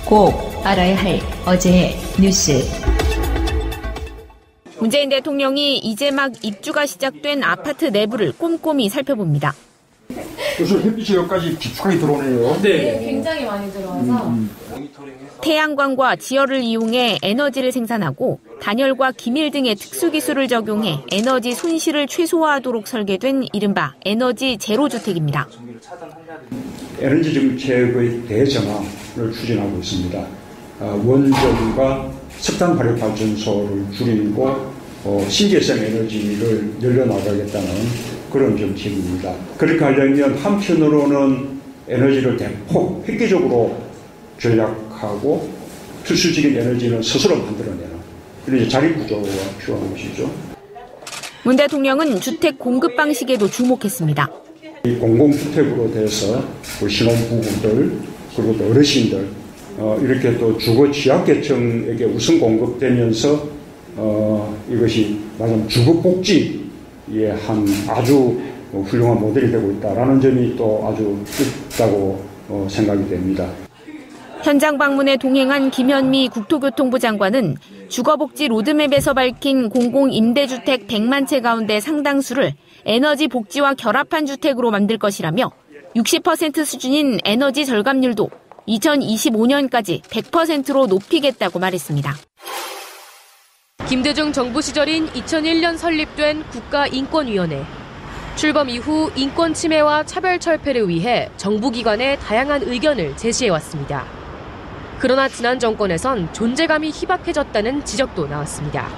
꼭 알아야 할 어제의 뉴스. 문재인 대통령이 이제 막 입주가 시작된 아파트 내부를 꼼꼼히 살펴봅니다. 그래서 햇빛이 여기까지 깊숙하게 들어오네요. 네, 굉장히 많이 들어와서. 태양광과 지열을 이용해 에너지를 생산하고 단열과 기밀 등의 특수기술을 적용해 에너지 손실을 최소화하도록 설계된 이른바 에너지 제로 주택입니다. 에너지 정책의 대전환을 추진하고 있습니다. 원전과 석탄 발효 발전소를 줄이고 신재생 에너지를 늘려나가겠다는 그런 정책입니다. 그렇게 하려면 한편으로는 에너지를 대폭 획기적으로 전략하고 필수적인 에너지는 스스로 만들어내는 그런 자리 구조가 필요한 것이죠. 문 대통령은 주택 공급 방식에도 주목했습니다. 이 공공주택으로 돼서 신혼부부들 그리고 또 어르신들 이렇게 또 주거 취약계층에게 우선 공급되면서 이것이 말하자면 주거복지의 한 아주 훌륭한 모델이 되고 있다라는 점이 또 아주 뜻다고 생각이 됩니다. 현장 방문에 동행한 김현미 국토교통부 장관은 주거복지 로드맵에서 밝힌 공공임대주택 100만 채 가운데 상당수를 에너지 복지와 결합한 주택으로 만들 것이라며 60% 수준인 에너지 절감률도 2025년까지 100%로 높이겠다고 말했습니다. 김대중 정부 시절인 2001년 설립된 국가인권위원회. 출범 이후 인권 침해와 차별 철폐를 위해 정부기관에 다양한 의견을 제시해왔습니다. 그러나 지난 정권에선 존재감이 희박해졌다는 지적도 나왔습니다.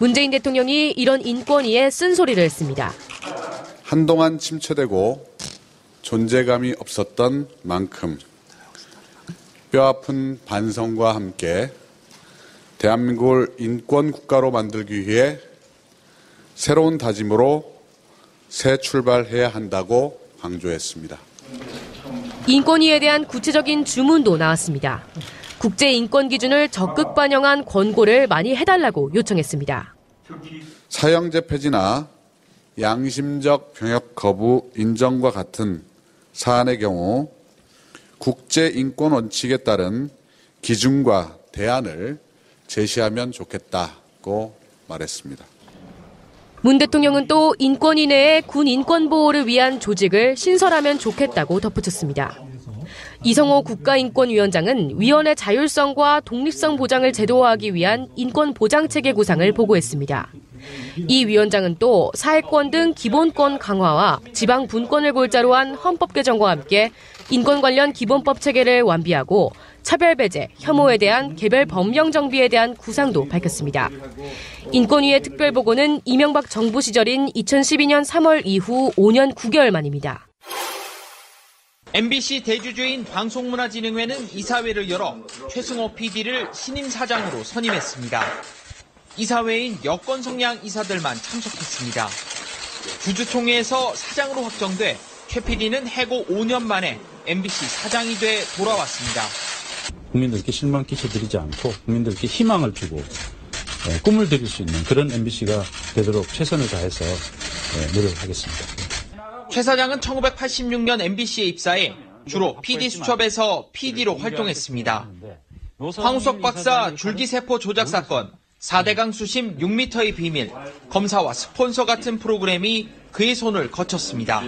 문재인 대통령이 이런 인권위에 쓴소리를 했습니다. 한동안 침체되고 존재감이 없었던 만큼 뼈아픈 반성과 함께 대한민국을 인권국가로 만들기 위해 새로운 다짐으로 새 출발해야 한다고 강조했습니다. 인권위에 대한 구체적인 주문도 나왔습니다. 국제인권기준을 적극 반영한 권고를 많이 해달라고 요청했습니다. 사형제 폐지나 양심적 병역 거부 인정과 같은 사안의 경우 국제인권 원칙에 따른 기준과 대안을 제시하면 좋겠다고 말했습니다. 문 대통령은 또 인권위 내에 군 인권보호를 위한 조직을 신설하면 좋겠다고 덧붙였습니다. 이성호 국가인권위원장은 위원회 자율성과 독립성 보장을 제도화하기 위한 인권보장체계 구상을 보고했습니다. 이 위원장은 또 사회권 등 기본권 강화와 지방 분권을 골자로 한 헌법 개정과 함께 인권 관련 기본법 체계를 완비하고 차별배제, 혐오에 대한 개별 법령 정비에 대한 구상도 밝혔습니다. 인권위의 특별보고는 이명박 정부 시절인 2012년 3월 이후 5년 9개월 만입니다. MBC 대주주인 방송문화진흥회는 이사회를 열어 최승호 PD를 신임 사장으로 선임했습니다. 이사회인 여권 성향 이사들만 참석했습니다. 주주총회에서 사장으로 확정돼 최 PD는 해고 5년 만에 MBC 사장이 돼 돌아왔습니다. 국민들께 실망 끼쳐드리지 않고 국민들께 희망을 주고 꿈을 드릴 수 있는 그런 MBC가 되도록 최선을 다해서 노력하겠습니다. 최 사장은 1986년 MBC에 입사해 주로 PD 수첩에서 PD로 활동했습니다. 황우석 박사 줄기세포 조작 사건, 4대강 수심 6m의 비밀, 검사와 스폰서 같은 프로그램이 그의 손을 거쳤습니다.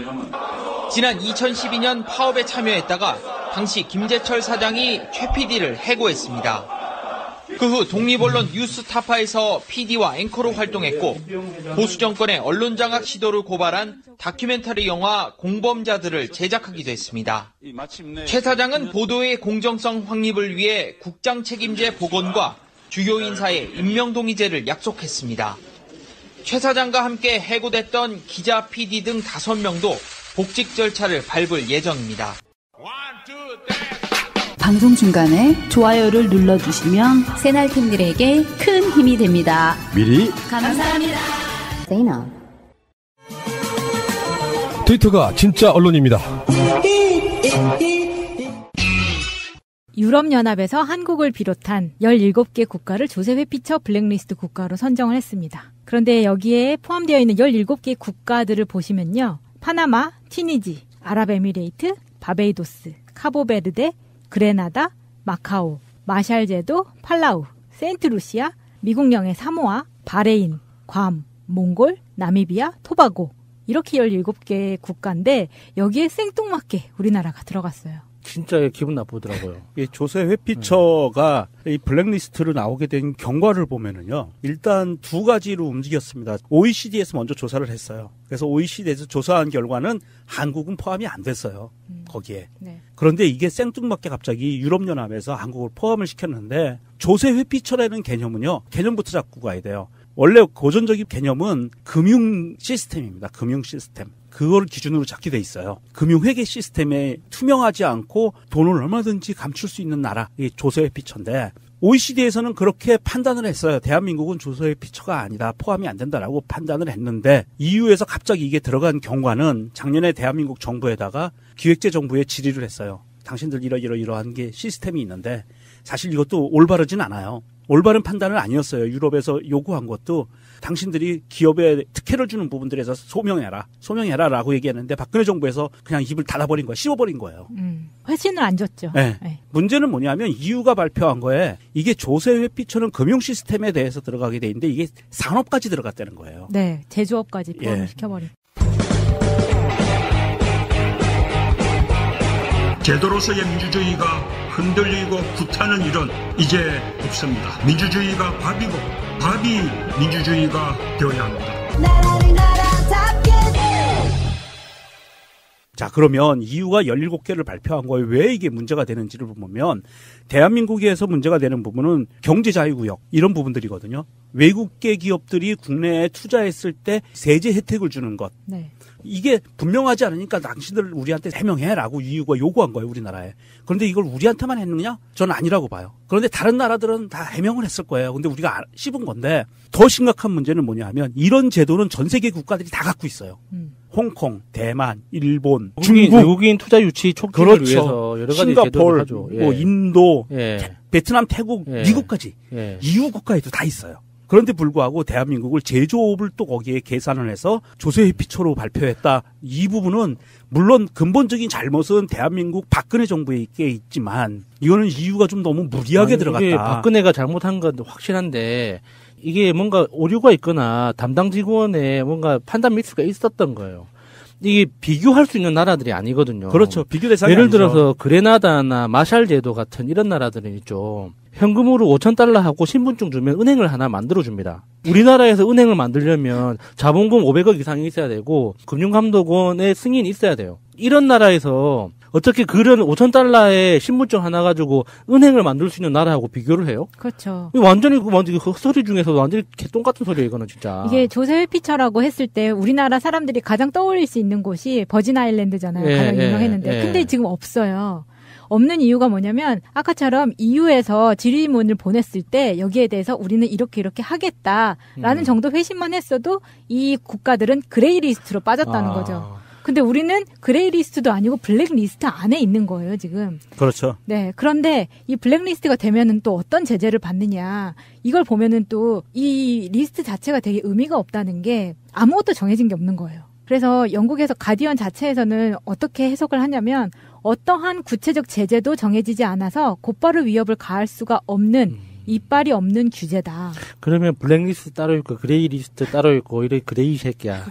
지난 2012년 파업에 참여했다가 당시 김재철 사장이 최 PD를 해고했습니다. 그 후 독립언론 뉴스타파에서 PD와 앵커로 활동했고 보수 정권의 언론장악 시도를 고발한 다큐멘터리 영화 공범자들을 제작하기도 했습니다. 최 사장은 보도의 공정성 확립을 위해 국장 책임제 복원과 주요 인사의 임명동의제를 약속했습니다. 최 사장과 함께 해고됐던 기자, PD 등 5명도 복직 절차를 밟을 예정입니다. 방송 중간에 좋아요를 눌러주시면 새날팀들에게 큰 힘이 됩니다. 미리 감사합니다. 트위터가 진짜 언론입니다. 유럽연합에서 한국을 비롯한 17개 국가를 조세 회피처 블랙리스트 국가로 선정을 했습니다. 그런데 여기에 포함되어 있는 17개 국가들을 보시면요. 파나마, 튀니지, 아랍에미레이트, 바베이도스, 카보베르데, 그레나다, 마카오, 마샬제도, 팔라우, 세인트루시아, 미국령의 사모아, 바레인, 괌, 몽골, 나미비아, 토바고 이렇게 17개 국가인데 여기에 생뚱맞게 우리나라가 들어갔어요. 진짜 기분 나쁘더라고요. 이 조세 회피처가 이 블랙리스트로 나오게 된 경과를 보면은요. 일단 두 가지로 움직였습니다. OECD에서 먼저 조사를 했어요. 그래서 OECD에서 조사한 결과는 한국은 포함이 안 됐어요. 거기에. 네. 그런데 이게 생뚱맞게 갑자기 유럽연합에서 한국을 포함을 시켰는데 조세 회피처라는 개념은요. 개념부터 잡고 가야 돼요. 원래 고전적인 개념은 금융 시스템입니다. 금융 시스템. 그걸 기준으로 잡게 돼 있어요. 금융회계 시스템에 투명하지 않고 돈을 얼마든지 감출 수 있는 나라, 이 조세회피처인데 OECD에서는 그렇게 판단을 했어요. 대한민국은 조세회피처가 아니다. 포함이 안 된다라고 판단을 했는데 EU에서 갑자기 이게 들어간 경과는 작년에 대한민국 정부에다가 기획재정부에 질의를 했어요. 당신들 이러한 게 시스템이 있는데 사실 이것도 올바르진 않아요. 올바른 판단은 아니었어요. 유럽에서 요구한 것도 당신들이 기업에 특혜를 주는 부분들에서 소명해라라고 얘기했는데 박근혜 정부에서 그냥 입을 닫아버린 거예요. 씌워버린 거예요. 회신을 안 줬죠. 네. 네. 문제는 뭐냐면 EU가 발표한 거에 이게 조세회피처는 금융 시스템에 대해서 들어가게 돼 있는데 이게 산업까지 들어갔다는 거예요. 네, 제조업까지 포함을 시켜버린. 제도로서의 민주주의가 흔들리고 구타는 일은 이제 없습니다. 민주주의가 밥이고 밥이 민주주의가 되어야 합니다. 자, 그러면 EU가 17개를 발표한 거에 왜 이게 문제가 되는지를 보면 대한민국에서 문제가 되는 부분은 경제자유구역 이런 부분들이거든요. 외국계 기업들이 국내에 투자했을 때 세제 혜택을 주는 것. 네. 이게 분명하지 않으니까 당신들 우리한테 해명해라고 EU가 요구한 거예요, 우리나라에. 그런데 이걸 우리한테만 했느냐? 저는 아니라고 봐요. 그런데 다른 나라들은 다 해명을 했을 거예요. 근데 우리가 씹은 건데 더 심각한 문제는 뭐냐 하면 이런 제도는 전 세계 국가들이 다 갖고 있어요. 홍콩, 대만, 일본, 중국, 외국인 투자 유치 촉진을 그렇죠. 위해서 여러 가지 싱가포르, 제도를 하죠. 뭐 인도, 베트남, 태국, 미국까지 EU 국가에도 다 있어요. 그런데 불구하고 대한민국을 제조업을 또 거기에 계산을 해서 조세회피처로 발표했다. 이 부분은 물론 근본적인 잘못은 대한민국 박근혜 정부에 있지만 이거는 EU가 좀 너무 무리하게 들어갔다. 이게 박근혜가 잘못한 건 확실한데 이게 뭔가 오류가 있거나 담당 직원의 뭔가 판단 미스가 있었던 거예요. 이게 비교할 수 있는 나라들이 아니거든요. 그렇죠. 비교 대상이 예를 아니죠. 들어서 그레나다나 마샬 제도 같은 이런 나라들은 있죠. 현금으로 5,000달러하고 신분증 주면 은행을 하나 만들어줍니다. 우리나라에서 은행을 만들려면 자본금 500억 이상이 있어야 되고 금융감독원의 승인이 있어야 돼요. 이런 나라에서 어떻게 그런 5,000달러의 신분증 하나 가지고 은행을 만들 수 있는 나라하고 비교를 해요? 그렇죠. 완전히 헛소리 중에서도 완전히 개똥 같은 소리예요, 이거는 진짜. 이게 조세회피처라고 했을 때 우리나라 사람들이 가장 떠올릴 수 있는 곳이 버진 아일랜드잖아요. 가장 유명했는데. 근데 지금 없어요. 없는 이유가 뭐냐면 아까처럼 EU에서 질의문을 보냈을 때 여기에 대해서 우리는 이렇게 하겠다라는 정도 회신만 했어도 이 국가들은 그레이 리스트로 빠졌다는 거죠. 근데 우리는 그레이 리스트도 아니고 블랙 리스트 안에 있는 거예요, 지금. 그렇죠. 네. 그런데 이 블랙 리스트가 되면은 또 어떤 제재를 받느냐. 이걸 보면은 또 이 리스트 자체가 되게 의미가 없다는 게 아무것도 정해진 게 없는 거예요. 그래서 영국에서 가디언 자체에서는 어떻게 해석을 하냐면 어떠한 구체적 제재도 정해지지 않아서 곧바로 위협을 가할 수가 없는 이빨이 없는 규제다. 그러면 블랙리스트 따로 있고 그레이 리스트 따로 있고 이래 그레이 새끼야.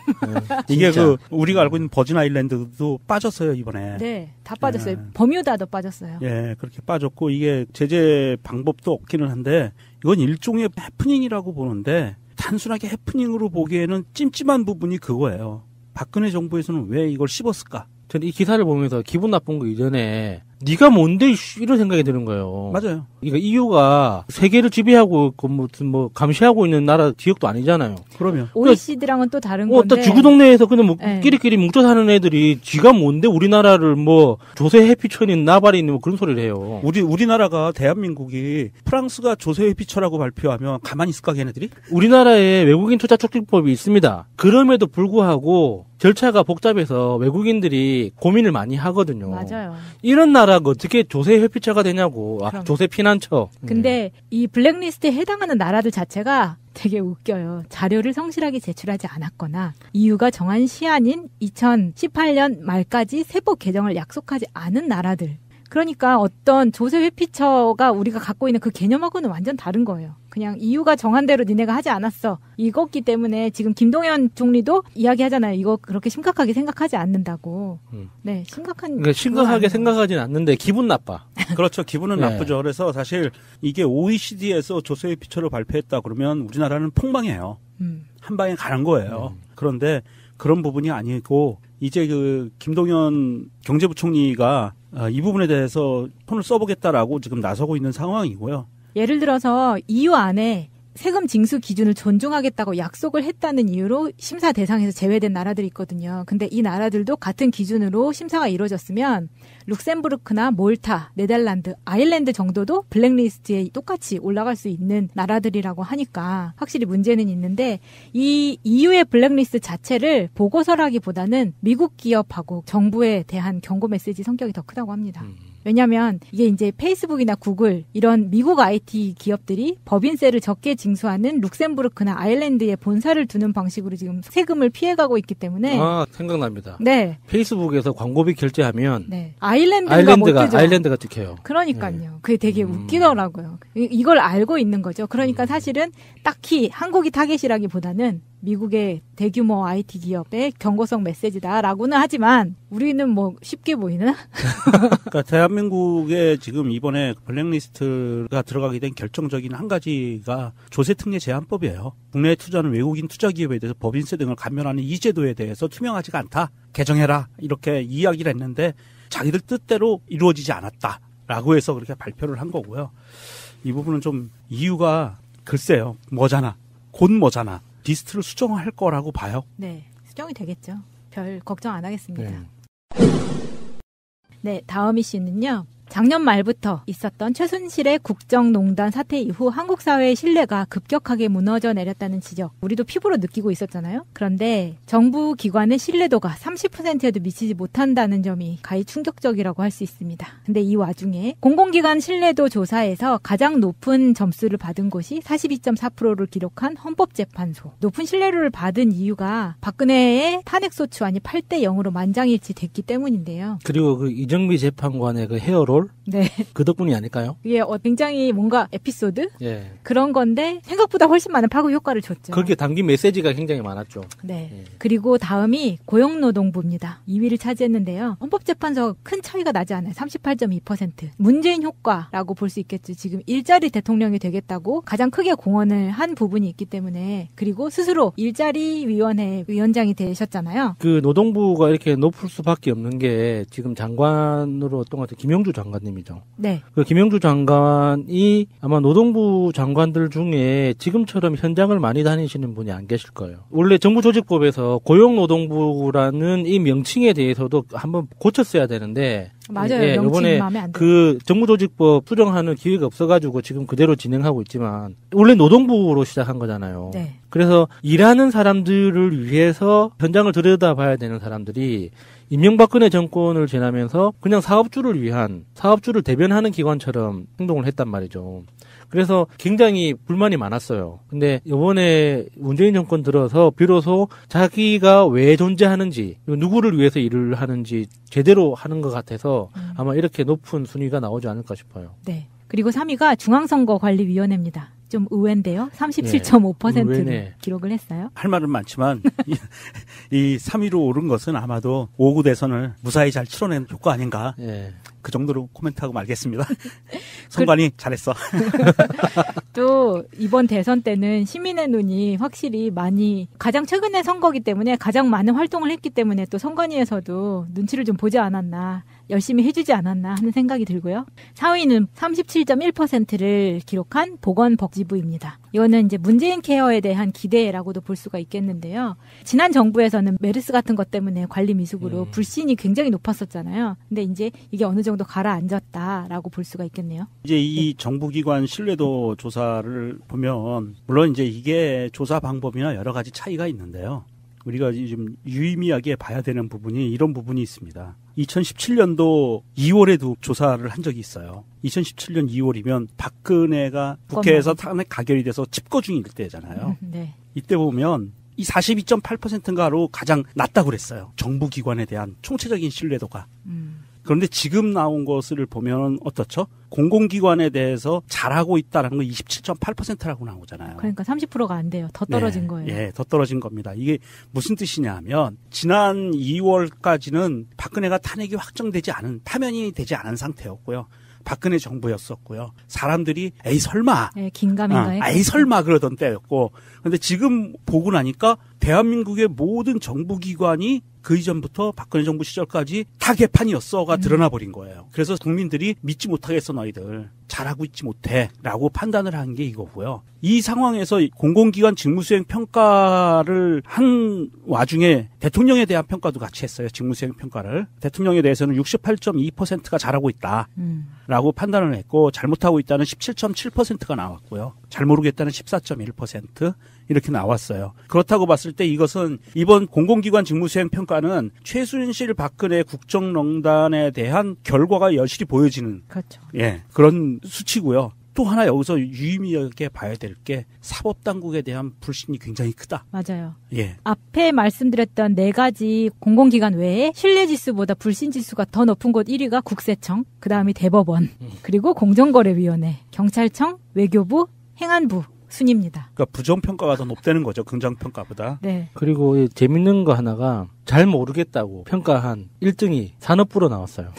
이게 그 우리가 알고 있는 버진 아일랜드도 빠졌어요, 이번에. 네, 다 빠졌어요. 버뮤다도 빠졌어요. 예, 그렇게 빠졌고 이게 제재 방법도 없기는 한데 이건 일종의 해프닝이라고 보는데 단순하게 해프닝으로 보기에는 찜찜한 부분이 그거예요. 박근혜 정부에서는 왜 이걸 씹었을까? 저는 이 기사를 보면서 기분 나쁜 거 이전에 네가 뭔데 이런 생각이 드는 거예요. 맞아요. 그러니까 EU가 세계를 지배하고 있고 무슨 뭐 감시하고 있는 나라 지역도 아니잖아요. 그러면 OECD랑은 또 다른 건데. 또 지구 동네에서 그냥 뭐 끼리끼리 뭉쳐 사는 애들이 지가 뭔데 우리나라를 뭐 조세 회피처인 나발이 뭐 그런 소리를 해요. 우리나라가 대한민국이 프랑스가 조세 회피처라고 발표하면 가만히 있을까 걔네들이? 우리나라에 외국인 투자 촉진법이 있습니다. 그럼에도 불구하고 절차가 복잡해서 외국인들이 고민을 많이 하거든요. 맞아요. 이런 나라가 어떻게 조세 회피처가 되냐고. 조세 피난처. 근데 이 블랙리스트에 해당하는 나라들 자체가 되게 웃겨요. 자료를 성실하게 제출하지 않았거나 EU가 정한 시한인 2018년 말까지 세법 개정을 약속하지 않은 나라들. 그러니까 어떤 조세 회피처가 우리가 갖고 있는 그 개념하고는 완전 다른 거예요. 그냥 이유가 정한 대로 니네가 하지 않았어. 이거기 때문에 지금 김동연 총리도 이야기하잖아요. 이거 그렇게 심각하게 생각하지 않는다고. 네, 그러니까 심각하게 생각하지는 않는데 기분 나빠. 그렇죠. 기분은 네. 나쁘죠. 그래서 사실 이게 OECD에서 조세 회피처를 발표했다 그러면 우리나라는 폭망해요. 한 방에 가는 거예요. 그런데 그런 부분이 아니고 이제 그 김동연 경제부총리가 이 부분에 대해서 손을 써보겠다라고 지금 나서고 있는 상황이고요. 예를 들어서 EU 안에 세금 징수 기준을 존중하겠다고 약속을 했다는 이유로 심사 대상에서 제외된 나라들이 있거든요. 근데 이 나라들도 같은 기준으로 심사가 이루어졌으면 룩셈부르크나 몰타, 네덜란드, 아일랜드 정도도 블랙리스트에 똑같이 올라갈 수 있는 나라들이라고 하니까 확실히 문제는 있는데 이 EU의 블랙리스트 자체를 보고서라기보다는 미국 기업하고 정부에 대한 경고 메시지 성격이 더 크다고 합니다. 왜냐하면 이게 이제 페이스북이나 구글 이런 미국 IT 기업들이 법인세를 적게 징수하는 룩셈부르크나 아일랜드에 본사를 두는 방식으로 지금 세금을 피해가고 있기 때문에 생각납니다. 네. 페이스북에서 광고비 결제하면 네. 아일랜드가 찍혀요. 그러니까요. 네. 그게 되게 웃기더라고요. 이걸 알고 있는 거죠. 그러니까 사실은 딱히 한국이 타겟이라기보다는 미국의 대규모 IT 기업의 경고성 메시지다라고는 하지만 우리는 뭐 쉽게 보이나? 그러니까 대한민국에 지금 이번에 블랙리스트가 들어가게 된 결정적인 한 가지가 조세특례 제한법이에요. 국내에 투자하는 외국인 투자기업에 대해서 법인세 등을 감면하는 이 제도에 대해서 투명하지가 않다. 개정해라. 이렇게 이야기를 했는데 자기들 뜻대로 이루어지지 않았다라고 해서 그렇게 발표를 한 거고요. 이 부분은 좀 이유가 글쎄요. 뭐잖아. 곧 뭐잖아. 리스트를 수정할 거라고 봐요. 네, 수정이 되겠죠. 별 걱정 안 하겠습니다. 네, 다음 이슈는요. 작년 말부터 있었던 최순실의 국정농단 사태 이후 한국 사회의 신뢰가 급격하게 무너져 내렸다는 지적. 우리도 피부로 느끼고 있었잖아요. 그런데 정부 기관의 신뢰도가 30%에도 미치지 못한다는 점이 가히 충격적이라고 할 수 있습니다. 근데 이 와중에 공공기관 신뢰도 조사에서 가장 높은 점수를 받은 곳이 42.4%를 기록한 헌법재판소. 높은 신뢰를 받은 이유가 박근혜의 탄핵소추안이 8대 0으로 만장일치 됐기 때문인데요. 그리고 그 이정미 재판관의 그 헤어롤? 네. 그 덕분이 아닐까요? 이게 굉장히 뭔가 에피소드? 예. 그런 건데 생각보다 훨씬 많은 파급 효과를 줬죠. 그렇게 담긴 메시지가 굉장히 많았죠. 네. 예. 그리고 다음이 고용노동부입니다. 2위를 차지했는데요. 헌법재판소 큰 차이가 나지 않아요. 38.2%. 문재인 효과라고 볼 수 있겠죠. 지금 일자리 대통령이 되겠다고 가장 크게 공헌을 한 부분이 있기 때문에 그리고 스스로 일자리 위원회 위원장이 되셨잖아요. 그 노동부가 이렇게 높을 수밖에 없는 게 지금 장관으로 어떤 것 같아요. 김영주 장관님이죠. 네. 그 김영주 장관이 아마 노동부 장관들 중에 지금처럼 현장을 많이 다니시는 분이 안 계실 거예요. 원래 정부조직법에서 고용노동부라는 이 명칭에 대해서도 한번 고쳤어야 되는데 맞아요. 예, 명칭 이번에 마음에 안 들어요. 그 정부조직법 수정하는 기회가 없어가지고 지금 그대로 진행하고 있지만 원래 노동부로 시작한 거잖아요. 네. 그래서 일하는 사람들을 위해서 현장을 들여다봐야 되는 사람들이 이명박근혜 정권을 지나면서 그냥 사업주를 위한 사업주를 대변하는 기관처럼 행동을 했단 말이죠. 그래서 굉장히 불만이 많았어요. 근데 이번에 문재인 정권 들어서 비로소 자기가 왜 존재하는지 누구를 위해서 일을 하는지 제대로 하는 것 같아서 아마 이렇게 높은 순위가 나오지 않을까 싶어요. 네. 그리고 3위가 중앙선거관리위원회입니다. 좀 의외인데요. 37.5%를 의외네. 기록을 했어요. 할 말은 많지만 이 3위로 오른 것은 아마도 5구 대선을 무사히 잘 치러낸 효과 아닌가. 그 정도로 코멘트하고 말겠습니다. 선관위 잘했어. 또 이번 대선 때는 시민의 눈이 확실히 많이 가장 최근의 선거기 때문에 가장 많은 활동을 했기 때문에 또 선관위에서도 눈치를 좀 보지 않았나 열심히 해주지 않았나 하는 생각이 들고요. 4위는 37.1%를 기록한 보건복지부입니다. 이거는 이제 문재인 케어에 대한 기대라고도 볼 수가 있겠는데요. 지난 정부에서는 메르스 같은 것 때문에 관리 미숙으로 불신이 굉장히 높았었잖아요. 근데 이제 이게 어느 정도 가라앉았다라고 볼 수가 있겠네요. 이제 이 정부기관 신뢰도 조사를 보면 물론 이제 이게 조사 방법이나 여러 가지 차이가 있는데요. 우리가 좀 유의미하게 봐야 되는 부분이 이런 부분이 있습니다. 2017년도 2월에도 조사를 한 적이 있어요. 2017년 2월이면 박근혜가 국회에서 탄핵 가결이 돼서 집거 중일 때잖아요. 네. 이때 보면 이 42.8%인가로 가장 낮다고 그랬어요. 정부기관에 대한 총체적인 신뢰도가. 그런데 지금 나온 것을 보면 어떻죠? 공공기관에 대해서 잘하고 있다는 거 27.8%라고 나오잖아요. 그러니까 30%가 안 돼요. 더 떨어진 거예요. 예, 더 떨어진 겁니다. 이게 무슨 뜻이냐 하면 지난 2월까지는 박근혜가 탄핵이 확정되지 않은, 파면이 되지 않은 상태였고요. 박근혜 정부였었고요. 사람들이 에이 설마, 긴가민가에 에이 설마 그러던 때였고, 근데 지금 보고 나니까 대한민국의 모든 정부기관이 그 이전부터 박근혜 정부 시절까지 다 개판이었어가 드러나 버린 거예요. 그래서 국민들이 믿지 못하겠어 너희들 잘하고 있지 못해 라고 판단을 한 게 이거고요. 이 상황에서 공공기관 직무수행 평가를 한 와중에 대통령에 대한 평가도 같이 했어요. 직무수행 평가를. 대통령에 대해서는 68.2%가 잘하고 있다 라고 판단을 했고, 잘못하고 있다는 17.7%가 나왔고요. 잘 모르겠다는 14.1% 이렇게 나왔어요. 그렇다고 봤을 때 이것은 이번 공공기관 직무수행 평가는 최순실 박근혜 국정농단에 대한 결과가 여실히 보여지는 그렇죠. 예, 그런 수치고요. 또 하나 여기서 유의미하게 봐야 될 게 사법당국에 대한 불신이 굉장히 크다. 맞아요. 예. 앞에 말씀드렸던 4가지 공공기관 외에 신뢰지수보다 불신지수가 더 높은 곳 1위가 국세청, 그 다음이 대법원, 그리고 공정거래위원회, 경찰청, 외교부, 행안부 순입니다. 그러니까 부정평가가 더 높다는 거죠. 긍정평가보다. 네. 그리고 재밌는 거 하나가 잘 모르겠다고 평가한 1등이 산업부로 나왔어요.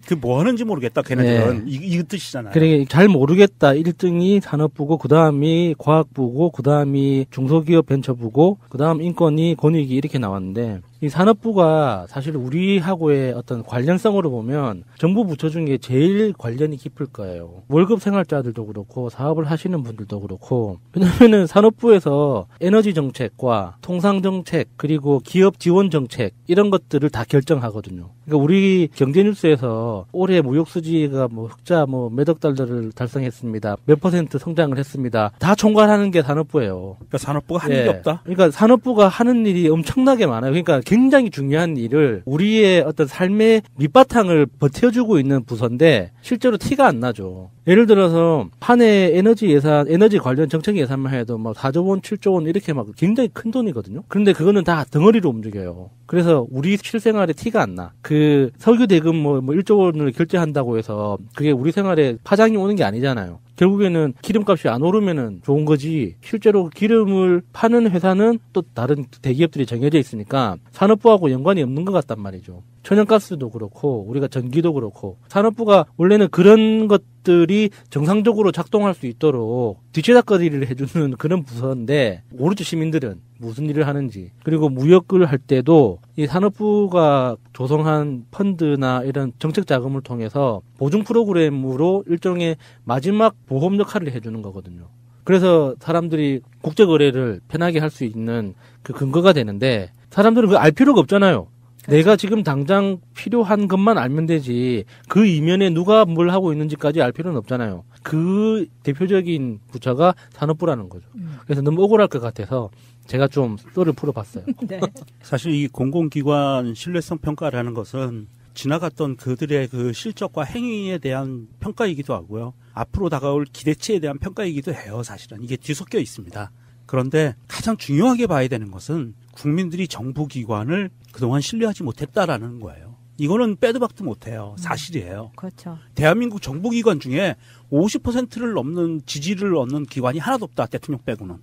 그 뭐 하는지 모르겠다. 걔네들은. 네. 이 뜻이잖아요. 그러니까 잘 모르겠다 1등이 산업부고, 그 다음이 과학부고, 그 다음이 중소기업 벤처부고, 그 다음 인권위, 권익위 이렇게 나왔는데, 이 산업부가 사실 우리하고의 어떤 관련성으로 보면 정부 부처 중에 제일 관련이 깊을 거예요. 월급 생활자들도 그렇고 사업을 하시는 분들도 그렇고. 왜냐면은 산업부에서 에너지 정책과 통상 정책, 그리고 기업 지원 정책 이런 것들을 다 결정하거든요. 그러니까 우리 경제뉴스에서 올해 무역 수지가 흑자 몇억 달러를 달성했습니다. 몇 % 성장을 했습니다. 다 총괄하는 게 산업부예요. 그러니까 산업부가 하는 게 없다. 그러니까 산업부가 하는 일이 엄청나게 많아요. 그러니까 굉장히 중요한 일을 우리의 어떤 삶의 밑바탕을 버텨주고 있는 부서인데 실제로 티가 안 나죠. 예를 들어서 한 해 에너지 예산, 에너지 관련 정책 예산만 해도 4조 원, 7조 원 이렇게 굉장히 큰 돈이거든요. 그런데 그거는 다 덩어리로 움직여요. 그래서 우리 실생활에 티가 안 나. 그 석유 대금 1조 원을 결제한다고 해서 그게 우리 생활에 파장이 오는 게 아니잖아요. 결국에는 기름값이 안 오르면은 좋은 거지. 실제로 기름을 파는 회사는 또 다른 대기업들이 정해져 있으니까 산업부하고 연관이 없는 것 같단 말이죠. 천연가스도 그렇고 우리가 전기도 그렇고 산업부가 원래는 그런 것들이 정상적으로 작동할 수 있도록 뒤치다꺼리를 해주는 그런 부서인데 모르죠. 시민들은 무슨 일을 하는지. 그리고 무역을 할 때도 이 산업부가 조성한 펀드나 이런 정책 자금을 통해서 보증 프로그램으로 일종의 마지막 보험 역할을 해주는 거거든요. 그래서 사람들이 국제거래를 편하게 할 수 있는 그 근거가 되는데 사람들은 그거 알 필요가 없잖아요. 그렇죠. 내가 지금 당장 필요한 것만 알면 되지 그 이면에 누가 뭘 하고 있는지까지 알 필요는 없잖아요. 그 대표적인 부처가 산업부라는 거죠. 그래서 너무 억울할 것 같아서 제가 좀 썰을 풀어봤어요. 네. 사실 이 공공기관 신뢰성 평가라는 것은 지나갔던 그들의 그 실적과 행위에 대한 평가이기도 하고요. 앞으로 다가올 기대치에 대한 평가이기도 해요. 사실은 이게 뒤섞여 있습니다. 그런데 가장 중요하게 봐야 되는 것은 국민들이 정부기관을 그동안 신뢰하지 못했다라는 거예요. 이거는 빼도 박도 못해요. 사실이에요. 그렇죠. 대한민국 정부기관 중에 50%를 넘는 지지를 얻는 기관이 하나도 없다. 대통령 빼고는.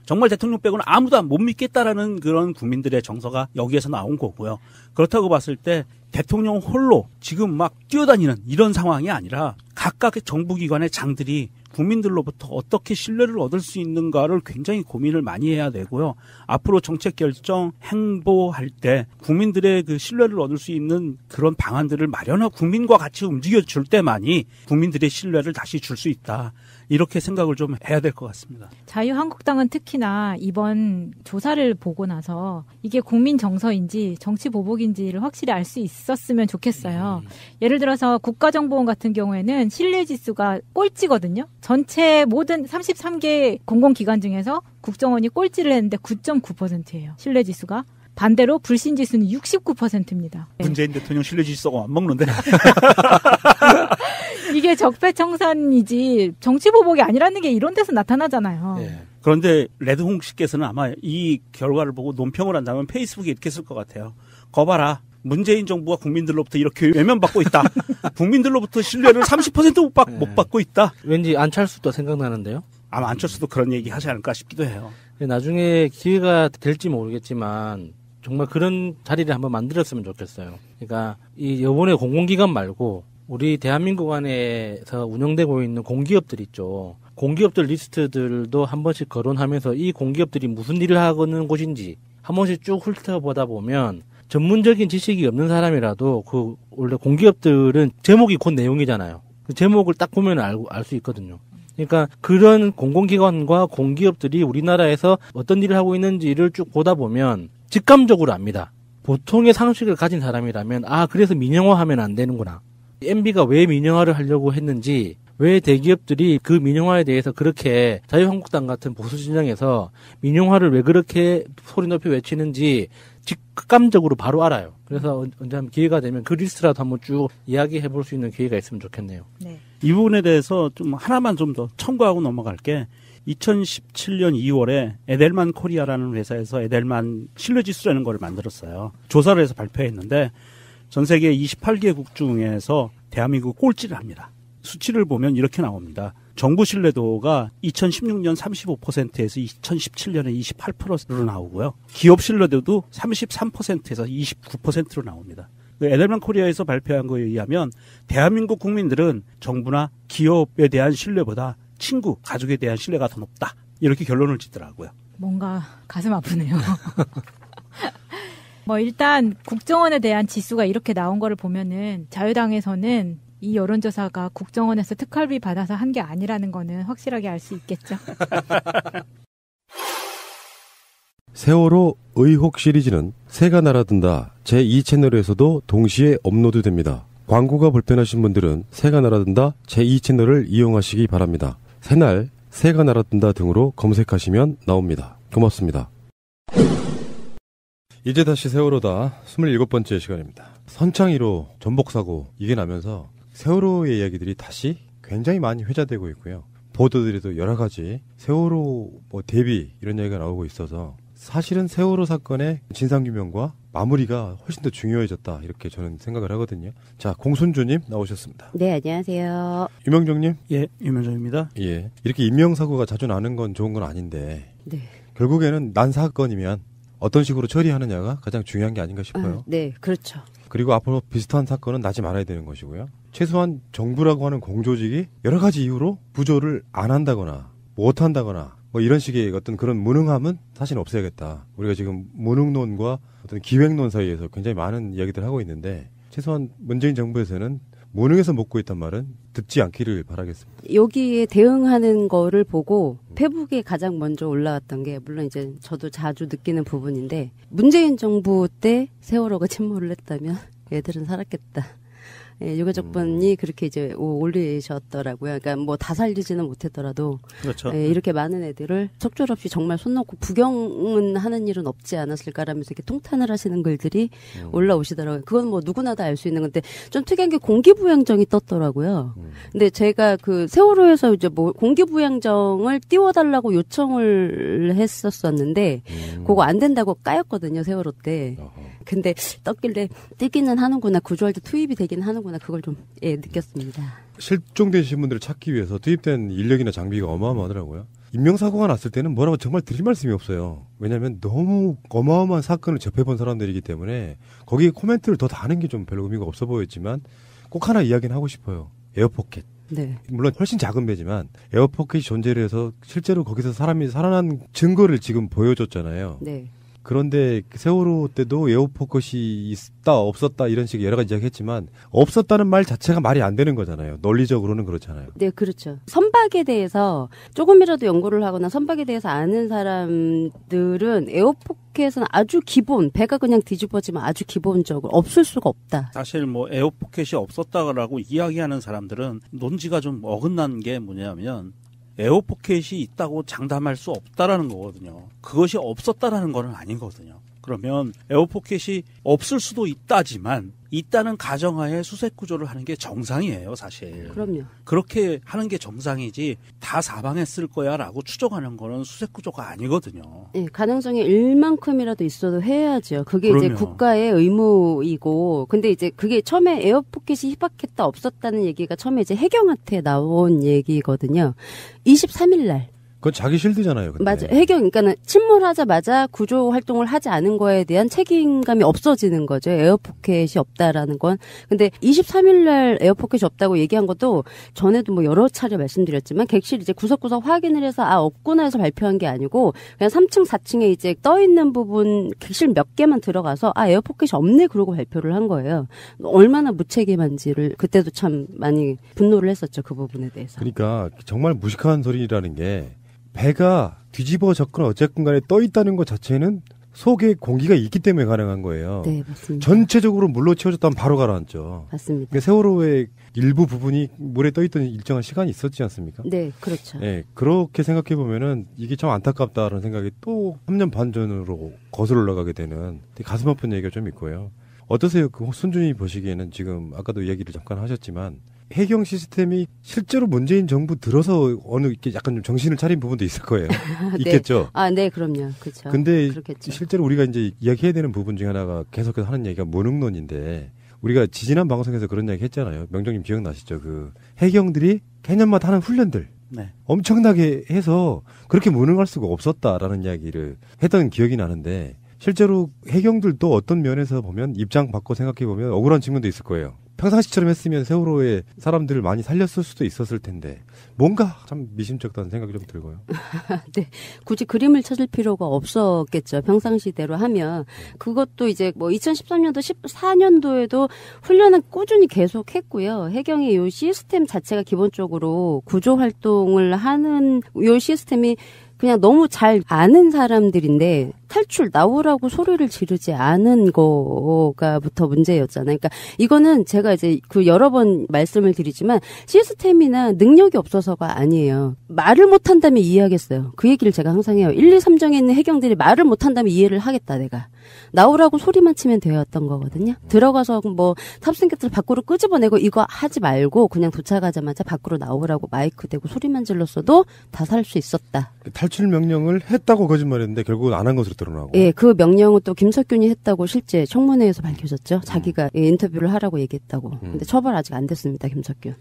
정말 대통령 빼고는 아무도 못 믿겠다라는 그런 국민들의 정서가 여기에서 나온 거고요. 그렇다고 봤을 때 대통령 홀로 지금 막 뛰어다니는 이런 상황이 아니라 각각의 정부기관의 장들이 국민들로부터 어떻게 신뢰를 얻을 수 있는가를 굉장히 고민을 많이 해야 되고요. 앞으로 정책 결정, 행보할 때 국민들의 그 신뢰를 얻을 수 있는 그런 방안들을 마련하고 국민과 같이 움직여줄 때만이 국민들의 신뢰를 다시 줄 수 있다. 이렇게 생각을 좀 해야 될 것 같습니다. 자유한국당은 특히나 이번 조사를 보고 나서 이게 국민 정서인지 정치 보복인지를 확실히 알 수 있었으면 좋겠어요. 예를 들어서 국가정보원 같은 경우에는 신뢰지수가 꼴찌거든요. 전체 모든 33개 공공기관 중에서 국정원이 꼴찌를 했는데 9.9%예요. 신뢰지수가. 반대로 불신지수는 69%입니다. 문재인 대통령 신뢰지수가 안 먹는데. 이게 적폐청산이지 정치보복이 아니라는 게 이런 데서 나타나잖아요. 네. 그런데 레드홍 씨께서는 아마 이 결과를 보고 논평을 한다면 페이스북에 이렇게 쓸 것 같아요. 거봐라. 문재인 정부가 국민들로부터 이렇게 외면받고 있다. 국민들로부터 신뢰를 30% 못 받고 있다. 왠지 안철수도 생각나는데요. 아마 안철수도 그런 얘기 하지 않을까 싶기도 해요. 나중에 기회가 될지 모르겠지만 정말 그런 자리를 한번 만들었으면 좋겠어요. 그러니까 이 이번에 공공기관 말고 우리 대한민국 안에서 운영되고 있는 공기업들 있죠. 공기업들 리스트들도 한 번씩 거론하면서 이 공기업들이 무슨 일을 하는 곳인지 한 번씩 쭉 훑어보다 보면 전문적인 지식이 없는 사람이라도 그 원래 공기업들은 제목이 곧 내용이잖아요. 그 제목을 딱 보면 알 수 있거든요. 그러니까 그런 공공기관과 공기업들이 우리나라에서 어떤 일을 하고 있는지를 쭉 보다 보면 직감적으로 압니다. 보통의 상식을 가진 사람이라면 그래서 민영화하면 안 되는구나. MB가 왜 민영화를 하려고 했는지, 왜 대기업들이 그 민영화에 대해서 그렇게 자유한국당 같은 보수 진영에서 민영화를 왜 그렇게 소리 높이 외치는지 직감적으로 바로 알아요. 그래서 언제 한번 기회가 되면 그 리스트라도 한번 쭉 이야기해 볼 수 있는 기회가 있으면 좋겠네요. 네. 이 부분에 대해서 좀 하나만 좀 더 첨가하고 넘어갈게. 2017년 2월에 에델만 코리아라는 회사에서 에델만 신뢰지수라는 걸 만들었어요. 조사를 해서 발표했는데 전 세계 28개국 중에서 대한민국 꼴찌를 합니다. 수치를 보면 이렇게 나옵니다. 정부 신뢰도가 2016년 35%에서 2017년에 28%로 나오고요. 기업 신뢰도도 33%에서 29%로 나옵니다. 에델만 코리아에서 발표한 거에 의하면 대한민국 국민들은 정부나 기업에 대한 신뢰보다 친구, 가족에 대한 신뢰가 더 높다. 이렇게 결론을 짓더라고요. 뭔가 가슴 아프네요. 일단 국정원에 대한 지수가 이렇게 나온 거를 보면은 자유당에서는 이 여론조사가 국정원에서 특활비 받아서 한 게 아니라는 거는 확실하게 알 수 있겠죠. 세월호 의혹 시리즈는 새가 날아든다 제2채널에서도 동시에 업로드됩니다. 광고가 불편하신 분들은 새가 날아든다 제2채널을 이용하시기 바랍니다. 새날, 새가 날아든다 등으로 검색하시면 나옵니다. 고맙습니다. 이제 다시 세월호다 27번째 시간입니다. 선창 1호 전복사고 이게 나면서 세월호의 이야기들이 다시 굉장히 많이 회자되고 있고요. 보도들에도 여러 가지 세월호 대비 이런 이야기가 나오고 있어서 사실은 세월호 사건의 진상규명과 마무리가 훨씬 더 중요해졌다 이렇게 저는 생각을 하거든요. 자, 공순주님 나오셨습니다. 네, 안녕하세요. 유명정님? 예, 유명정입니다. 예, 이렇게 인명사고가 자주 나는 건 좋은 건 아닌데 네. 결국에는 난 사건이면 어떤 식으로 처리하느냐가 가장 중요한 게 아닌가 싶어요. 네, 그렇죠. 그리고 앞으로 비슷한 사건은 나지 말아야 되는 것이고요. 최소한 정부라고 하는 공조직이 여러 가지 이유로 부조를 안 한다거나 못한다거나 이런 식의 어떤 그런 무능함은 사실 없애야겠다. 우리가 지금 무능론과 어떤 기획론 사이에서 굉장히 많은 이야기들을 하고 있는데 최소한 문재인 정부에서는 무능해서 먹고 있단 말은 듣지 않기를 바라겠습니다. 여기에 대응하는 거를 보고 페북에 가장 먼저 올라왔던 게 물론 이제 저도 자주 느끼는 부분인데 문재인 정부 때 세월호가 침몰을 했다면 애들은 살았겠다. 예, 유가족 분이 그렇게 이제 올리셨더라고요. 그러니까 다 살리지는 못했더라도 그렇죠. 예, 이렇게 많은 애들을 속절없이 정말 손 놓고 구경은 하는 일은 없지 않았을까라면서 이렇게 통탄을 하시는 글들이 올라오시더라고요. 그건 누구나 다 알 수 있는 건데 좀 특이한 게 공기부양정이 떴더라고요. 근데 제가 그 세월호에서 이제 공기부양정을 띄워달라고 요청을 했었었는데 그거 안 된다고 까였거든요, 세월호 때. 근데 떴길래 뜨기는 하는구나, 구조할 때 투입이 되긴 하는구나, 그걸 좀 느꼈습니다. 실종되신 분들을 찾기 위해서 투입된 인력이나 장비가 어마어마하더라고요. 인명사고가 났을 때는 뭐라고 정말 드릴 말씀이 없어요. 왜냐하면 너무 어마어마한 사건을 접해본 사람들이기 때문에 거기에 코멘트를 더 다는 게 좀 별로 의미가 없어 보였지만 꼭 하나 이야기는 하고 싶어요. 에어포켓. 네. 물론 훨씬 작은 배지만 에어포켓이 존재를 해서 실제로 거기서 사람이 살아난 증거를 지금 보여줬잖아요. 네. 그런데 세월호 때도 에어포켓이 있다 없었다 이런 식의 여러 가지 이야기했지만 없었다는 말 자체가 말이 안 되는 거잖아요. 논리적으로는 그렇잖아요. 네, 그렇죠. 선박에 대해서 조금이라도 연구를 하거나 선박에 대해서 아는 사람들은 에어포켓은 아주 기본, 배가 그냥 뒤집어지면 아주 기본적으로 없을 수가 없다. 사실 에어포켓이 없었다라고 이야기하는 사람들은 논지가 좀 어긋난 게 뭐냐면 에어포켓이 있다고 장담할 수 없다라는 거거든요. 그것이 없었다라는 건 아니거든요. 그러면 에어포켓이 없을 수도 있다지만 있다는 가정하에 수색 구조를 하는 게 정상이에요, 사실. 그럼요. 그렇게 하는 게 정상이지 다 사방했을 거야라고 추정하는 거는 수색 구조가 아니거든요. 네, 가능성이 일만큼이라도 있어도 해야죠. 그게 그럼요. 이제 국가의 의무이고, 근데 이제 그게 처음에 에어포켓이 희박했다 없었다는 얘기가 처음에 이제 해경한테 나온 얘기거든요. 23일 날. 그건 자기 실드잖아요. 근데. 맞아요. 해경, 그러니까는 침몰하자마자 구조 활동을 하지 않은 거에 대한 책임감이 없어지는 거죠. 에어포켓이 없다라는 건. 근데 23일날 에어포켓이 없다고 얘기한 것도 전에도 뭐 여러 차례 말씀드렸지만 객실 이제 구석구석 확인을 해서 없구나 해서 발표한 게 아니고 그냥 3층, 4층에 이제 떠 있는 부분 객실 몇 개만 들어가서 에어포켓이 없네 그러고 발표를 한 거예요. 얼마나 무책임한지를 그때도 참 많이 분노를 했었죠. 그 부분에 대해서. 그러니까 정말 무식한 소리라는 게 배가 뒤집어졌거나 어쨌건 간에 떠 있다는 것 자체는 속에 공기가 있기 때문에 가능한 거예요. 네, 맞습니다. 전체적으로 물로 채워졌다면 바로 가라앉죠. 맞습니다. 그러니까 세월호의 일부 부분이 물에 떠 있던 일정한 시간이 있었지 않습니까? 네, 그렇죠. 네, 그렇게 생각해 보면은 이게 참 안타깝다라는 생각이 또 3년 반 전으로 거슬러 올라가게 되는 되게 가슴 아픈 얘기가 좀 있고요. 어떠세요? 그 순준히 보시기에는 지금 아까도 이야기를 잠깐 하셨지만 해경 시스템이 실제로 문재인 정부 들어서 어느 이렇게 약간 좀 정신을 차린 부분도 있을 거예요. 있겠죠. 네. 네, 그럼요. 그렇죠. 근데 그렇겠죠. 실제로 우리가 이제 이야기해야 되는 부분 중에 하나가 계속해서 하는 얘기가 무능론인데 우리가 지지난 방송에서 그런 이야기 했잖아요. 명정님 기억나시죠? 그 해경들이 개년마다 하는 훈련들 네. 엄청나게 해서 그렇게 무능할 수가 없었다라는 이야기를 했던 기억이 나는데 실제로 해경들도 어떤 면에서 보면 입장 바꿔 생각해 보면 억울한 측면도 있을 거예요. 평상시처럼 했으면 세월호에 사람들을 많이 살렸을 수도 있었을 텐데 뭔가 참 미심쩍다는 생각이 좀 들고요. 네, 굳이 그림을 찾을 필요가 없었겠죠. 평상시대로 하면 그것도 이제 뭐 2013년도 14년도에도 훈련은 꾸준히 계속했고요. 해경의 요 시스템 자체가 기본적으로 구조 활동을 하는 요 시스템이 그냥 너무 잘 아는 사람들인데 탈출 나오라고 소리를 지르지 않은 거가부터 문제였잖아요. 그러니까 이거는 제가 이제 그 여러 번 말씀을 드리지만 시스템이나 능력이 없어서가 아니에요. 말을 못한다면 이해하겠어요. 그 얘기를 제가 항상 해요. 1, 2, 3정에 있는 해경들이 말을 못한다면 이해를 하겠다 내가. 나오라고 소리만 치면 되었던 거거든요. 들어가서 뭐 탑승객들 밖으로 끄집어내고 이거 하지 말고 그냥 도착하자마자 밖으로 나오라고 마이크 대고 소리만 질렀어도 다 살 수 있었다. 탈출 명령을 했다고 거짓말했는데 결국은 안 한 것으로 드러나고. 예, 그 명령은 또 김석균이 했다고 실제 청문회에서 밝혀졌죠. 자기가 인터뷰를 하라고 얘기했다고. 근데 처벌 아직 안 됐습니다, 김석균.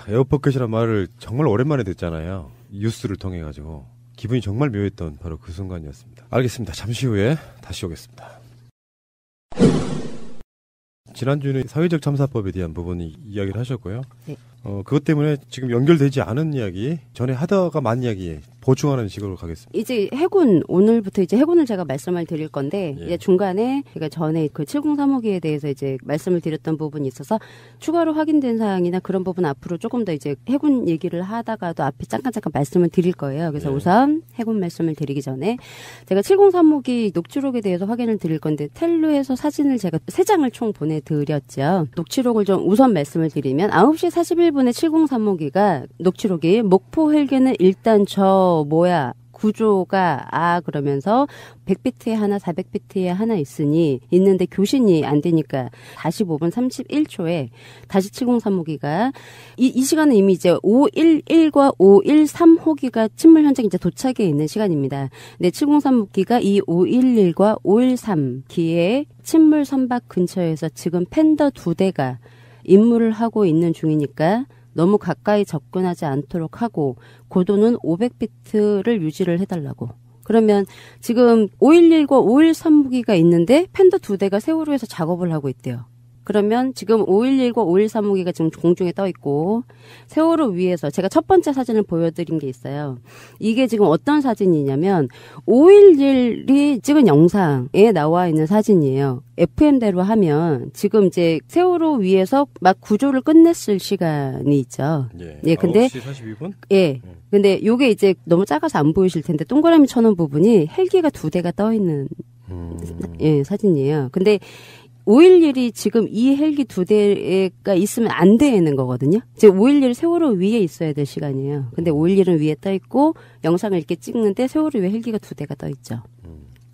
에어포켓이란 말을 정말 오랜만에 듣잖아요. 뉴스를 통해 가지고 기분이 정말 묘했던 바로 그 순간이었습니다. 알겠습니다. 잠시 후에 다시 오겠습니다. 지난주에는 사회적 참사법에 대한 부분이 이야기를 하셨고요. 네. 그것 때문에 지금 연결되지 않은 이야기, 전에 하다가 만 이야기 보충하는 식으로 가겠습니다. 이제 해군, 오늘부터 이제 해군을 제가 말씀을 드릴 건데, 이제 중간에, 그러니까 전에 그 703호기에 대해서 이제 말씀을 드렸던 부분이 있어서, 추가로 확인된 사항이나 그런 부분 앞으로 조금 더 이제 해군 얘기를 하다가도 앞에 잠깐 말씀을 드릴 거예요. 그래서 우선 해군 말씀을 드리기 전에, 제가 703호기 녹취록에 대해서 확인을 드릴 건데, 텔루에서 사진을 제가 3장을 총 보내드렸죠. 녹취록을 좀 우선 말씀을 드리면, 9시 41분에 703호기가 녹취록이 목포 헬기는 일단 구조가 그러면서 100비트에 하나 400비트에 하나 있는데 교신이 안 되니까 45분 31초에 다시 703호기가 이 시간은 이미 이제 511과 513호기가 침몰 현장에 이제 도착해 있는 시간입니다. 근데 703호기가 이 511과 513기의 침몰 선박 근처에서 지금 팬더 2대가 임무를 하고 있는 중이니까 너무 가까이 접근하지 않도록 하고 고도는 500비트를 유지를 해달라고. 그러면 지금 511과 513호기가 있는데 팬더 2대가 세월호에서 작업을 하고 있대요. 그러면 지금 511과 513호기가 지금 공중에 떠 있고 세월호 위에서 제가 첫 번째 사진을 보여드린 게 있어요. 이게 지금 어떤 사진이냐면 511이 찍은 영상에 나와 있는 사진이에요. FM대로 하면 지금 이제 세월호 위에서 막 구조를 끝냈을 시간이 있죠. 예, 근데 9시 42분? 예. 근데 요게 이제 너무 작아서 안 보이실 텐데 동그라미 쳐놓은 부분이 헬기가 2대가 떠 있는 사진이에요. 근데 511이 지금 이 헬기 2대가 있으면 안 되는 거거든요. 이제 511 세월호 위에 있어야 될 시간이에요. 근데 511은 위에 떠 있고 영상을 이렇게 찍는데 세월호 위에 헬기가 2대가 떠 있죠.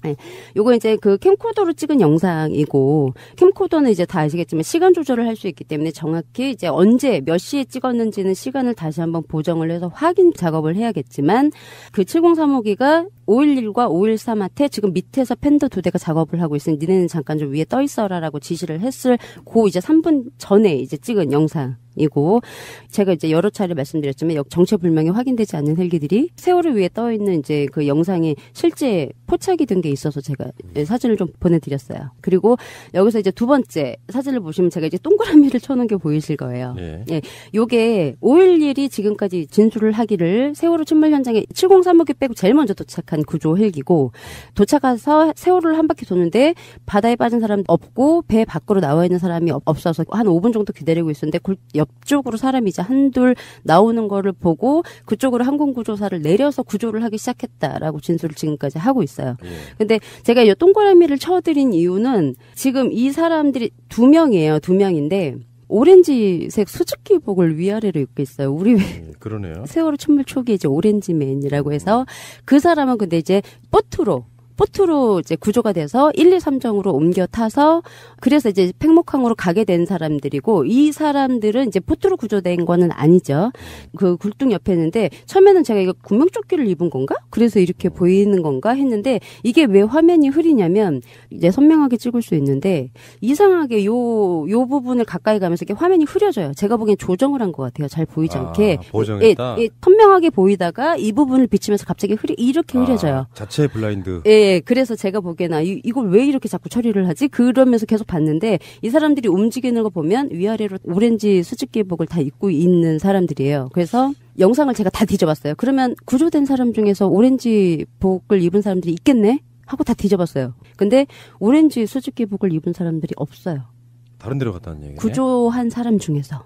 네. 요거 이제 그 캠코더로 찍은 영상이고, 캠코더는 이제 다 아시겠지만 시간 조절을 할 수 있기 때문에 정확히 이제 언제 몇 시에 찍었는지는 시간을 다시 한번 보정을 해서 확인 작업을 해야겠지만, 그 7035기가 511과 513한테 지금 밑에서 팬더 2대가 작업을 하고 있으니 니네는 잠깐 좀 위에 떠 있어라라고 지시를 했을 고 이제 3분 전에 이제 찍은 영상이고, 제가 이제 여러 차례 말씀드렸지만 정체불명이 확인되지 않는 헬기들이 세월호 위에 떠 있는 이제 그 영상이 실제 포착이 된 게 있어서 제가 사진을 좀 보내드렸어요. 그리고 여기서 이제 두 번째 사진을 보시면 제가 이제 동그라미를 쳐놓은 게 보이실 거예요. 예, 요게 511이 지금까지 진술을 하기를 세월호 침몰 현장에 7035기 빼고 제일 먼저 도착한 구조 헬기고, 도착해서 세월호를 한 바퀴 도는데 바다에 빠진 사람 없고 배 밖으로 나와 있는 사람이 없어서 한 5분 정도 기다리고 있었는데 옆쪽으로 사람이 이제 한둘 나오는 거를 보고 그쪽으로 항공구조사를 내려서 구조를 하기 시작했다라고 진술을 지금까지 하고 있어요. 근데 제가 이 동그라미를 쳐드린 이유는 지금 이 사람들이 2명이에요. 2명인데 오렌지색 수직기복을 위아래로 입고 있어요. 우리 그러네요. 세월호 침몰 초기에 이제 오렌지맨이라고 해서 그 사람은 근데 이제 보트로 이제 구조가 돼서 1, 2, 3정으로 옮겨 타서 그래서 이제 팽목항으로 가게 된 사람들이고, 이 사람들은 이제 보트로 구조된 거는 아니죠. 그 굴뚝 옆에 있는데 처음에는 제가 이거 구명조끼를 입은 건가? 그래서 이렇게 보이는 건가 했는데 이게 왜 화면이 흐리냐면 이제 선명하게 찍을 수 있는데 이상하게 요 부분을 가까이 가면서 이렇게 화면이 흐려져요. 제가 보기엔 조정을 한 것 같아요. 잘 보이지 않게. 보정했다. 선명하게 보이다가 이 부분을 비치면서 갑자기 이렇게 흐려져요. 자체 블라인드. 예, 그래서 제가 보기에는 이걸 왜 이렇게 자꾸 처리를 하지? 그러면서 계속 봤는데 이 사람들이 움직이는 거 보면 위아래로 오렌지 수직기복을 다 입고 있는 사람들이에요. 그래서 영상을 제가 다 뒤져봤어요. 그러면 구조된 사람 중에서 오렌지 복을 입은 사람들이 있겠네? 하고 다 뒤져봤어요. 근데 오렌지 수직기복을 입은 사람들이 없어요. 다른 데로 갔다는 얘기네. 구조한 사람 중에서.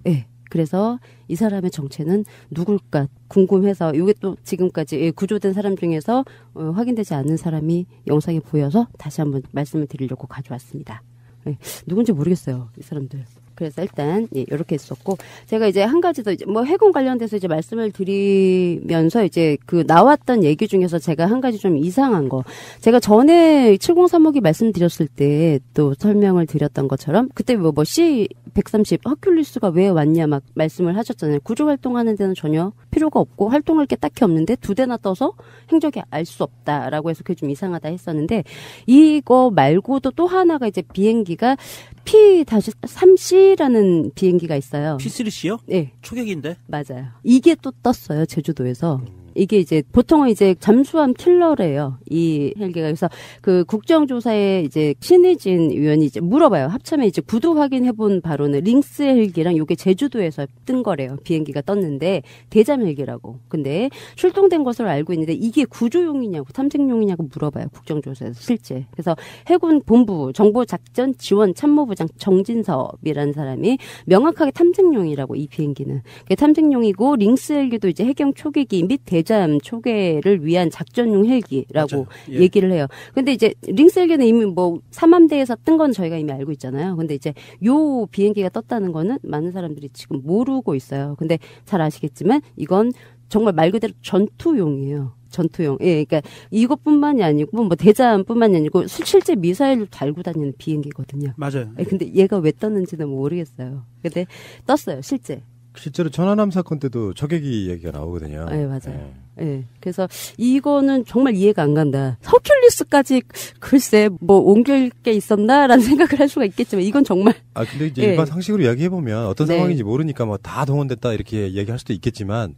예. 그래서 이 사람의 정체는 누굴까 궁금해서 이게 또 지금까지 구조된 사람 중에서 확인되지 않는 사람이 영상에 보여서 다시 한번 말씀을 드리려고 가져왔습니다. 예, 누군지 모르겠어요, 이 사람들. 그래서 일단 이렇게 했었고, 제가 이제 한 가지 더 이제 뭐 해군 관련돼서 이제 말씀을 드리면서 이제 그 나왔던 얘기 중에서 제가 한 가지 좀 이상한 거, 제가 전에 7035기 말씀드렸을 때 또 설명을 드렸던 것처럼 그때 뭐 C-130 허큘리스가 왜 왔냐 막 말씀을 하셨잖아요. 구조 활동하는 데는 전혀 필요가 없고 활동할 게 딱히 없는데 2대나 떠서 행적이 알 수 없다라고 해서 그게 좀 이상하다 했었는데, 이거 말고도 또 하나가 이제 비행기가 P-3C라는 비행기가 있어요. P3C요? 네. 초격인데? 맞아요. 이게 또 떴어요, 제주도에서. 이게 이제 보통은 이제 잠수함 킬러래요, 이 헬기가. 그래서 그 국정조사에 이제 신의진 의원이 이제 물어봐요. 합참에 이제 구두 확인해본 바로는 링스 헬기랑 요게 제주도에서 뜬 거래요. 비행기가 떴는데 대잠 헬기라고. 근데 출동된 것으로 알고 있는데 이게 구조용이냐고 탐색용이냐고 물어봐요, 국정조사에서 실제. 그래서 해군 본부 정보작전 지원 참모부장 정진섭이라는 사람이 명확하게 탐색용이라고, 이 비행기는. 그게 탐색용이고 링스 헬기도 이제 해경 초계기 및 대잠 초계를 위한 작전용 헬기라고 예. 얘기를 해요. 근데 이제 링스 헬기는 이미 뭐 삼함대에서 뜬 건 저희가 이미 알고 있잖아요. 근데 이제 요 비행기가 떴다는 거는 많은 사람들이 지금 모르고 있어요. 근데 잘 아시겠지만 이건 정말 말 그대로 전투용이에요. 전투용. 예, 그러니까 이것뿐만이 아니고 뭐 대잠뿐만이 아니고 실제 미사일을 달고 다니는 비행기거든요. 맞아요. 예, 근데 얘가 왜 떴는지는 모르겠어요. 근데 떴어요, 실제. 실제로 천안함 사건 때도 초계기 얘기가 나오거든요. 네, 맞아요. 네. 그래서 이거는 정말 이해가 안 간다. 허큘리스까지 글쎄 뭐 옮길 게 있었나라는 생각을 할 수가 있겠지만 이건 정말. 근데 이제 일반 상식으로 이야기해보면 어떤 상황인지 모르니까 뭐 다 동원됐다 이렇게 얘기할 수도 있겠지만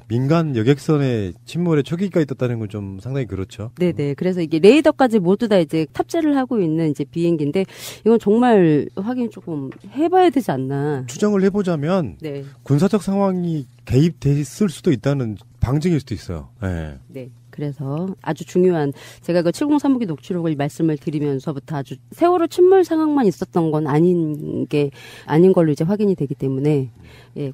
민간 여객선에 침몰에 초계기까지 떴다는 건 좀 상당히 그렇죠. 네네. 그래서 이게 레이더까지 모두 다 이제 탑재를 하고 있는 이제 비행기인데 이건 정말 확인 조금 해봐야 되지 않나. 추정을 해보자면 군사적 상황이 개입됐을 수도 있다는 방증일 수도 있어요. 네. 네. 그래서 아주 중요한, 제가 그 7035기 녹취록을 말씀을 드리면서부터 아주 세월호 침몰 상황만 있었던 건 아닌 걸로 이제 확인이 되기 때문에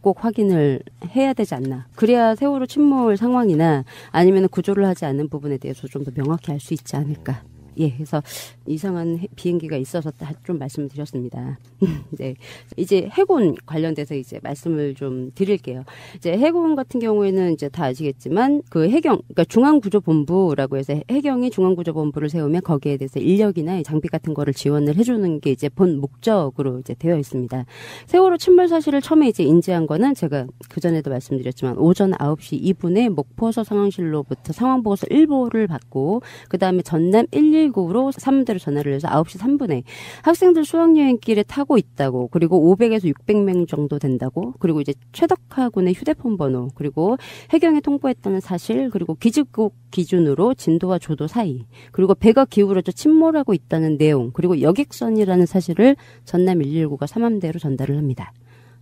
꼭 확인을 해야 되지 않나. 그래야 세월호 침몰 상황이나 아니면 구조를 하지 않는 부분에 대해서 좀 더 명확히 알 수 있지 않을까. 예, 그래서 이상한 비행기가 있어서 좀 말씀을 드렸습니다. 네. 이제 해군 관련돼서 이제 말씀을 좀 드릴게요. 이제 해군 같은 경우에는 이제 다 아시겠지만 그 해경, 그러니까 중앙구조본부라고 해서 해경이 중앙구조본부를 세우면 거기에 대해서 인력이나 장비 같은 거를 지원을 해주는 게 이제 본 목적으로 이제 되어 있습니다. 세월호 침몰 사실을 처음에 이제 인지한 거는 제가 그 전에도 말씀드렸지만 오전 9시 2분에 목포서 상황실로부터 상황보고서 1보를 받고 그 다음에 전남 119로 사무대로 전화를 해서 9시 3분에 학생들 수학여행길에 타고 있다고, 그리고 500에서 600명 정도 된다고, 그리고 이제 최덕하 군의 휴대폰 번호, 그리고 해경에 통보했다는 사실, 그리고 기지국 기준으로 진도와 조도 사이, 그리고 배가 기울어져 침몰하고 있다는 내용, 그리고 여객선이라는 사실을 전남 119가 삼함대로 전달을 합니다.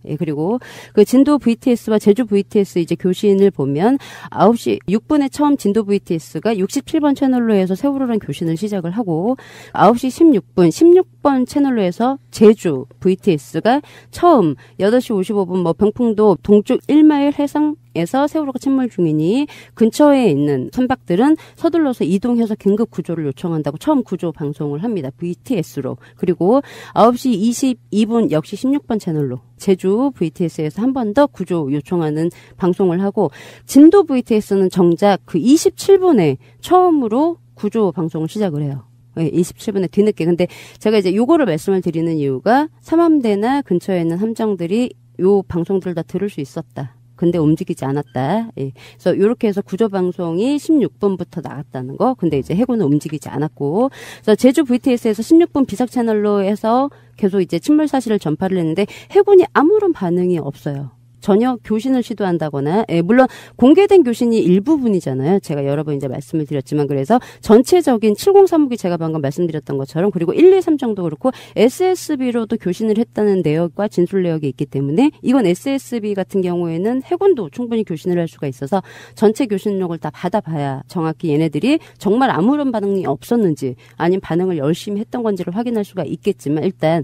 예, 그리고 그 진도 VTS와 제주 VTS 이제 교신을 보면 9시 6분에 처음 진도 VTS가 67번 채널로 해서 세월호라는 교신을 시작을 하고 9시 16번 채널로 해서 제주 VTS가 처음 8시 55분 병풍도 동쪽 1마일 해상에서 세월호가 침몰 중이니 근처에 있는 선박들은 서둘러서 이동해서 긴급 구조를 요청한다고 처음 구조 방송을 합니다. VTS로. 그리고 9시 22분 역시 16번 채널로 제주 VTS에서 한 번 더 구조 요청하는 방송을 하고 진도 VTS는 정작 그 27분에 처음으로 구조 방송을 시작을 해요. 27분에 뒤늦게. 근데 제가 이제 요거를 말씀을 드리는 이유가 삼함대나 근처에 있는 함정들이 요 방송들을 다 들을 수 있었다. 근데 움직이지 않았다. 예. 그래서 요렇게 해서 구조 방송이 16분부터 나갔다는 거. 근데 이제 해군은 움직이지 않았고. 그래서 제주 VTS에서 16분 비상 채널로 해서 계속 이제 침몰 사실을 전파를 했는데 해군이 아무런 반응이 없어요. 전혀 교신을 시도한다거나, 예, 물론 공개된 교신이 일부분이잖아요. 제가 여러 번 이제 말씀을 드렸지만, 그래서 전체적인 703호기 제가 방금 말씀드렸던 것처럼, 그리고 1, 2, 3 정도 그렇고 SSB로도 교신을 했다는 내역과 진술 내역이 있기 때문에 이건 SSB 같은 경우에는 해군도 충분히 교신을 할 수가 있어서 전체 교신력을 다 받아봐야 정확히 얘네들이 정말 아무런 반응이 없었는지 아니면 반응을 열심히 했던 건지를 확인할 수가 있겠지만, 일단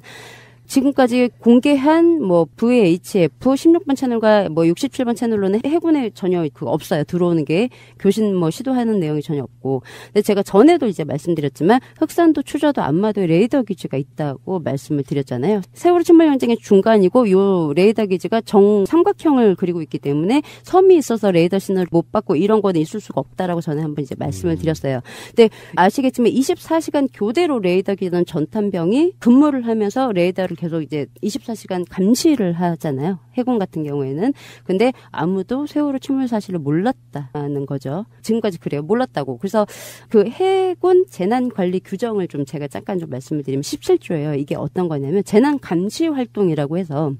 지금까지 공개한 VHF 16번 채널과 67번 채널로는 해군에 전혀 없어요. 들어오는 게 교신 시도하는 내용이 전혀 없고. 근데 제가 전에도 이제 말씀드렸지만 흑산도, 추저도, 안마도에 레이더 기지가 있다고 말씀을 드렸잖아요. 세월호 침몰 현장의 중간이고 요 레이더 기지가 정삼각형을 그리고 있기 때문에 섬이 있어서 레이더 신호를 못 받고 이런 거는 있을 수가 없다라고 전에 한번 이제 말씀을 드렸어요. 근데 아시겠지만 24시간 교대로 레이더 기지는 전탄병이 근무를 하면서 레이더를 계속 이제 24시간 감시를 하잖아요. 해군 같은 경우에는. 근데 아무도 세월호 침몰 사실을 몰랐다는 거죠. 지금까지 그래요. 몰랐다고. 그래서 그 해군 재난관리 규정을 좀 제가 잠깐 좀 말씀을 드리면 17조예요. 이게 어떤 거냐면 재난감시 활동이라고 해서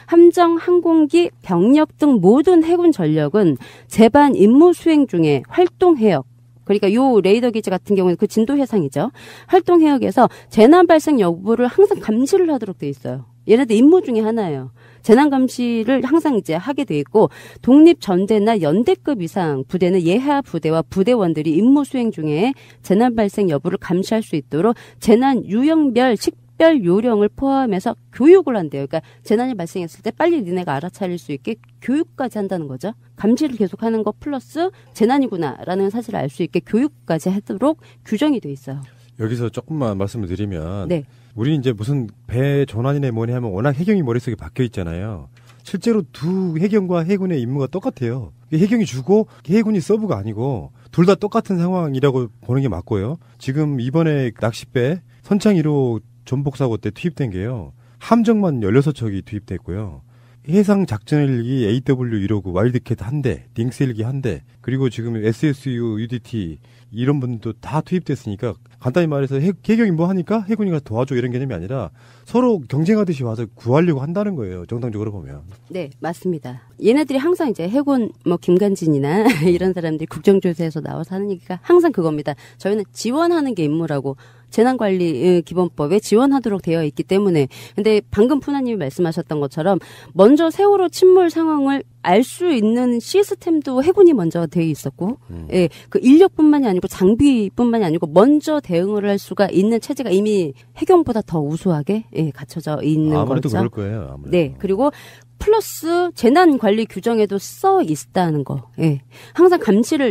함정, 항공기, 병력 등 모든 해군 전력은 제반 임무 수행 중에 활동 해역, 그러니까 요 레이더 기지 같은 경우는 그 진도 해상이죠. 활동 해역에서 재난 발생 여부를 항상 감시를 하도록 돼 있어요. 얘네들 임무 중에 하나예요. 재난 감시를 항상 이제 하게 돼 있고, 독립 전대나 연대급 이상 부대는 예하 부대와 부대원들이 임무 수행 중에 재난 발생 여부를 감시할 수 있도록 재난 유형별 식별 요령을 포함해서 교육을 한대요. 그러니까 재난이 발생했을 때 빨리 니네가 알아차릴 수 있게 교육까지 한다는 거죠. 감시를 계속하는 거 플러스 재난이구나라는 사실을 알 수 있게 교육까지 하도록 규정이 돼 있어요. 여기서 조금만 말씀을 드리면, 네. 우리는 이제 무슨 배 전환이네 뭐니 하면 워낙 해경이 머릿속에 박혀 있잖아요. 실제로 두 해경과 해군의 임무가 똑같아요. 해경이 주고 해군이 서브가 아니고 둘 다 똑같은 상황이라고 보는 게 맞고요. 지금 이번에 낚싯배 선창 1호 전복사고 때 투입된 게요. 함정만 16척이 투입됐고요. 해상 작전헬기 AW159 와일드캣 한 대, 링스헬기 한 대, 그리고 지금 SSU, UDT 이런 분도 다 투입됐으니까 간단히 말해서 해경이 뭐 하니까 해군이 가서 도와줘 이런 개념이 아니라 서로 경쟁하듯이 와서 구하려고 한다는 거예요. 정당적으로 보면. 네, 맞습니다. 얘네들이 항상 이제 해군 김관진이나 이런 사람들이 국정조사에서 나와서 하는 얘기가 항상 그겁니다. 저희는 지원하는 게 임무라고. 재난관리 기본법에 지원하도록 되어 있기 때문에. 근데 방금 푸나님이 말씀하셨던 것처럼 먼저 세월호 침몰 상황을 알 수 있는 시스템도 해군이 먼저 되어 있었고, 예, 그 인력뿐만이 아니고 장비뿐만이 아니고 먼저 대응을 할 수가 있는 체제가 이미 해경보다 더 우수하게 갖춰져 있는 거죠. 아무래도 그럴 거예요. 아무래도. 네, 그리고 플러스 재난 관리 규정에도 써 있다는 거. 예. 항상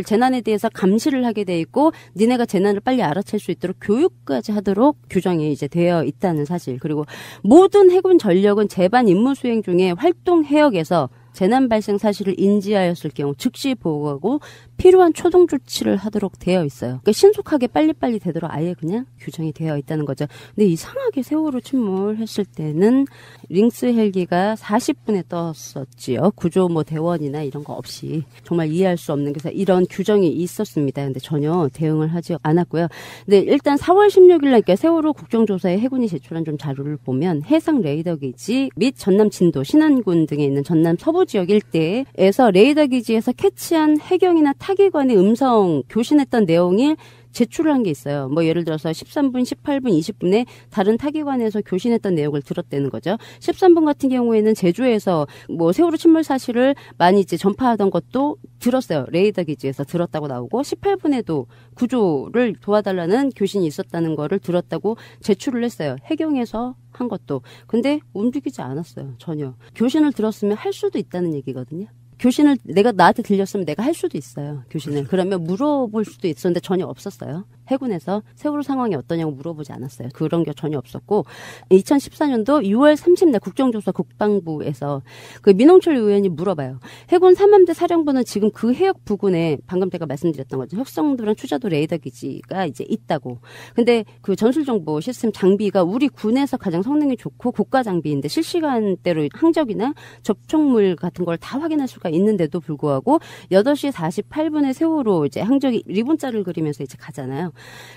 재난에 대해서 감시를 하게 돼 있고, 니네가 재난을 빨리 알아챌 수 있도록 교육까지 하도록 규정이 이제 되어 있다는 사실. 그리고 모든 해군 전력은 제반 임무 수행 중에 활동 해역에서 재난 발생 사실을 인지하였을 경우 즉시 보고하고 필요한 초동 조치를 하도록 되어 있어요. 그러니까 신속하게 빨리빨리 되도록 아예 그냥 규정이 되어 있다는 거죠. 근데 이상하게 세월호 침몰했을 때는 링스 헬기가 40분에 떴었지요. 구조 대원이나 이런 거 없이. 정말 이해할 수 없는, 그래서 이런 규정이 있었습니다. 근데 전혀 대응을 하지 않았고요. 근데 일단 4월 16일 날 그러니까 세월호 국정조사에 해군이 제출한 좀 자료를 보면 해상 레이더 기지 및 전남 진도, 신안군 등에 있는 전남 서부 지역 일대에서 레이더 기지에서 캐치한 해경이나 타기관의 음성 교신했던 내용이 제출을 한 게 있어요. 예를 들어서 13분, 18분, 20분에 다른 타기관에서 교신했던 내용을 들었다는 거죠. 13분 같은 경우에는 제주에서 세월호 침몰 사실을 많이 이제 전파하던 것도 들었어요. 레이더 기지에서 들었다고 나오고, 18분에도 구조를 도와달라는 교신이 있었다는 거를 들었다고 제출을 했어요. 해경에서 한 것도. 근데 움직이지 않았어요. 전혀. 교신을 들었으면 할 수도 있다는 얘기거든요. 교신을 나한테 들렸으면 내가 할 수도 있어요. 교신을. 그러면 물어볼 수도 있었는데 전혀 없었어요. 해군에서 세월호 상황이 어떠냐고 물어보지 않았어요. 그런 게 전혀 없었고, 2014년도 6월 30일 국정조사 국방부에서 그 민홍철 의원이 물어봐요. 해군 3함대 사령부는 지금 그 해역 부근에 방금 제가 말씀드렸던 거죠. 흑성도랑 추자도 레이더 기지가 이제 있다고. 근데 그 전술정보 시스템 장비가 우리 군에서 가장 성능이 좋고 고가 장비인데 실시간대로 항적이나 접촉물 같은 걸 다 확인할 수가 있는데도 불구하고 8시 48분에 세월호 이제 항적이 리본자를 그리면서 이제 가잖아요.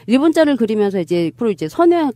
리본자를 그리면서 이제 앞으로 이제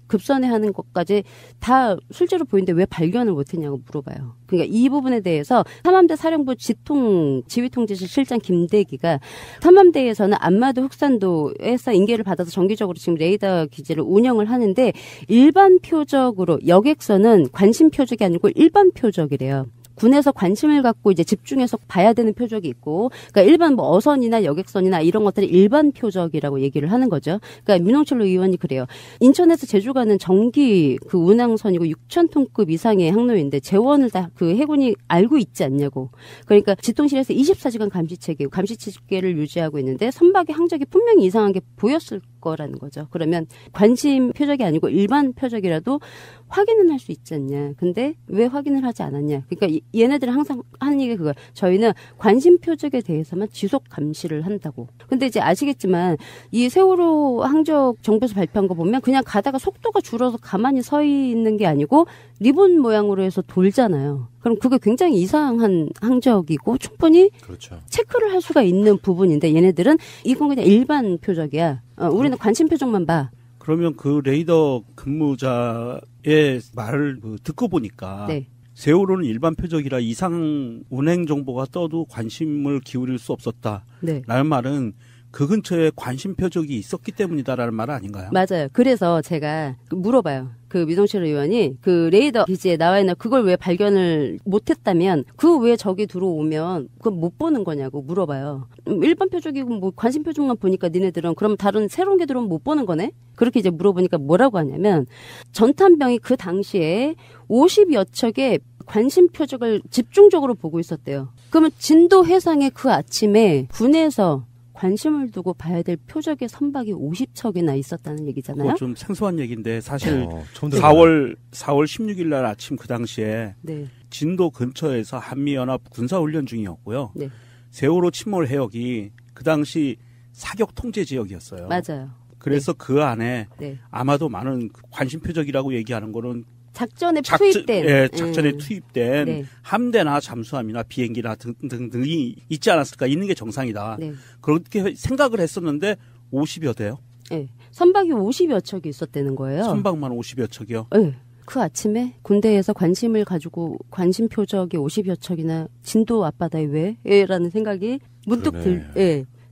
급선회하는 것까지 다 실제로 보이는데 왜 발견을 못했냐고 물어봐요. 그러니까 이 부분에 대해서 3함대 사령부 지휘통제실 실장 김대기가 3함대에서는 안마도 흑산도에서 인계를 받아서 정기적으로 지금 레이더 기지를 운영을 하는데 일반 표적으로 여객선은 관심 표적이 아니고 일반 표적이래요. 군에서 관심을 갖고 이제 집중해서 봐야 되는 표적이 있고, 그러니까 일반 어선이나 여객선이나 이런 것들이 일반 표적이라고 얘기를 하는 거죠. 그러니까 민홍철 의원이 그래요. 인천에서 제주 가는 정기 그 운항선이고 6,000톤급 이상의 항로인데 재원을 다 그 해군이 알고 있지 않냐고. 그러니까 지통실에서 24시간 감시 체계를 유지하고 있는데 선박의 항적이 분명히 이상한 게 보였을 거라는 거죠. 그러면 관심 표적이 아니고 일반 표적이라도 확인은 할 수 있지 않냐. 근데 왜 확인을 하지 않았냐. 그러니까 얘네들은 항상 하는 얘기가 그거야. 저희는 관심 표적에 대해서만 지속 감시를 한다고. 근데 이제 아시겠지만 이 세월호 항적 정부에서 발표한 거 보면 그냥 가다가 속도가 줄어서 가만히 서 있는 게 아니고 리본 모양으로 해서 돌잖아요. 그럼 그게 굉장히 이상한 항적이고 충분히 그렇죠. 체크를 할 수가 있는 부분인데 얘네들은 이건 그냥 일반 표적이야. 우리는 관심 표적만 봐. 그러면 그 레이더 근무자의 말을 듣고 보니까 네. 세월호는 일반 표적이라 이상 운행 정보가 떠도 관심을 기울일 수 없었다. 네. 라는 말은 그 근처에 관심 표적이 있었기 때문이다라는 말 아닌가요? 맞아요. 그래서 제가 물어봐요. 그 민홍철 의원이 그 레이더 기지에 나와 있나 그걸 왜 발견을 못했다면 그 왜 저기 들어오면 그건 못 보는 거냐고 물어봐요. 일반 표적이고 관심 표적만 보니까 니네들은 그럼 다른 새로운 게 들어오면 못 보는 거네? 그렇게 이제 물어보니까 뭐라고 하냐면 전탄병이 그 당시에 50여 척의 관심 표적을 집중적으로 보고 있었대요. 그러면 진도 해상에 그 아침에 군에서 관심을 두고 봐야 될 표적의 선박이 50척이나 있었다는 얘기잖아요. 그거 좀 생소한 얘기인데 사실 4월 16일 날 아침 그 당시에 네. 진도 근처에서 한미연합 군사훈련 중이었고요. 네. 세월호 침몰 해역이 그 당시 사격 통제 지역이었어요. 맞아요. 그래서 네. 그 안에 네. 아마도 많은 관심 표적이라고 얘기하는 거는 작전에 투입된 작전에 투입된 네. 함대나 잠수함이나 비행기나 등등이 있지 않았을까. 있는 게 정상이다. 네. 그렇게 생각을 했었는데 50여 대요. 네. 선박이 50여 척이 있었다는 거예요. 선박만 50여 척이요. 네. 그 아침에 군대에서 관심을 가지고 관심 표적이 50여 척이나 진도 앞바다에 왜? 라는 생각이 문득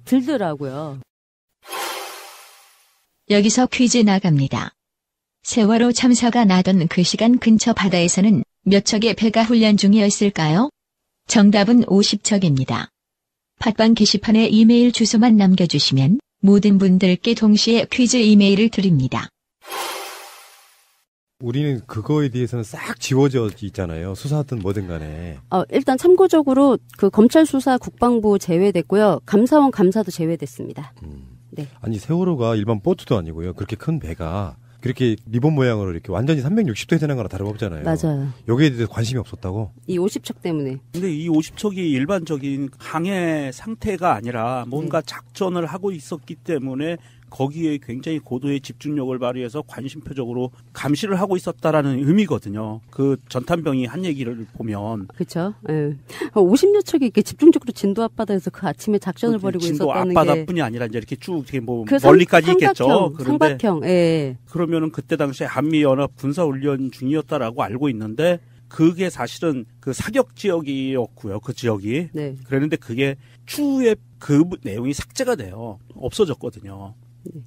들더라고요. 여기서 퀴즈 나갑니다. 세월호 참사가 나던 그 시간 근처 바다에서는 몇 척의 배가 훈련 중이었을까요? 정답은 50척입니다. 팟빵 게시판에 이메일 주소만 남겨주시면 모든 분들께 동시에 퀴즈 이메일을 드립니다. 우리는 그거에 대해서는 싹 지워져 있잖아요. 수사하든 뭐든 간에. 일단 참고적으로 그 검찰 수사 국방부 제외됐고요. 감사원 감사도 제외됐습니다. 네. 아니 세월호가 일반 보트도 아니고요. 그렇게 큰 배가 그렇게 리본 모양으로 이렇게 완전히 360도 되는 거랑 다름없잖아요. 맞아요. 여기에 대해서 관심이 없었다고? 이 50척 때문에. 근데 이 50척이 일반적인 항해 상태가 아니라 뭔가 작전을 하고 있었기 때문에 거기에 굉장히 고도의 집중력을 발휘해서 관심표적으로 감시를 하고 있었다라는 의미거든요. 그 전탄병이 한 얘기를 보면. 그렇죠. 예. 50여 척이 이렇게 집중적으로 진도 앞바다에서 그 아침에 작전을 벌이고 진도 있었다는 게. 진도 앞바다뿐이 아니라 이제 이렇게 쭉 뭐 그 멀리까지 있겠죠. 삼각형. 예. 그러면은 그때 당시에 한미연합 군사훈련 중이었다라고 알고 있는데 그게 사실은 그 사격 지역이었고요. 그 지역이. 네. 그랬는데 그게 추후에 그 내용이 삭제가 돼요. 없어졌거든요.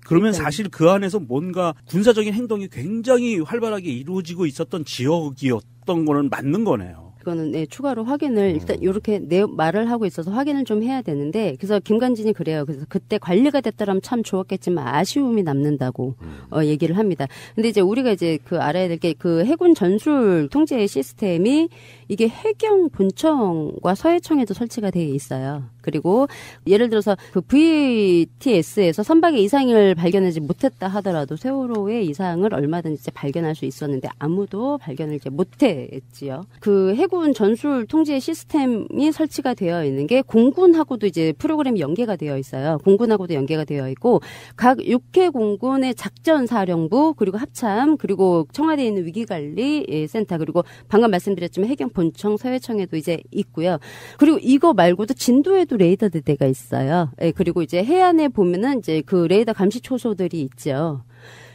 그러면 사실 그 안에서 뭔가 군사적인 행동이 굉장히 활발하게 이루어지고 있었던 지역이었던 거는 맞는 거네요. 그거는 추가로 확인을 일단 이렇게 말을 하고 있어서 확인을 좀 해야 되는데 그래서 김관진이 그래요. 그래서 그때 관리가 됐더라면 참 좋았겠지만 아쉬움이 남는다고 얘기를 합니다. 근데 이제 우리가 이제 그 알아야 될 게 그 해군 전술 통제 시스템이 이게 해경 본청과 서해청에도 설치가 되어 있어요. 그리고 예를 들어서 그 VTS에서 선박의 이상을 발견하지 못했다 하더라도 세월호의 이상을 얼마든지 이제 발견할 수 있었는데 아무도 발견을 이제 못했지요. 그 해군 전술 통제 시스템이 설치가 되어 있는 게 공군하고도 이제 프로그램이 연계가 되어 있어요. 공군하고도 연계가 되어 있고 각 6회 공군의 작전사령부 그리고 합참 그리고 청와대에 있는 위기관리 센터 그리고 방금 말씀드렸지만 해경 본청 서해청에도 이제 있고요. 그리고 이거 말고도 진도에도 레이더 대대가 있어요. 예, 그리고 이제 해안에 보면은 이제 그 레이더 감시 초소들이 있죠.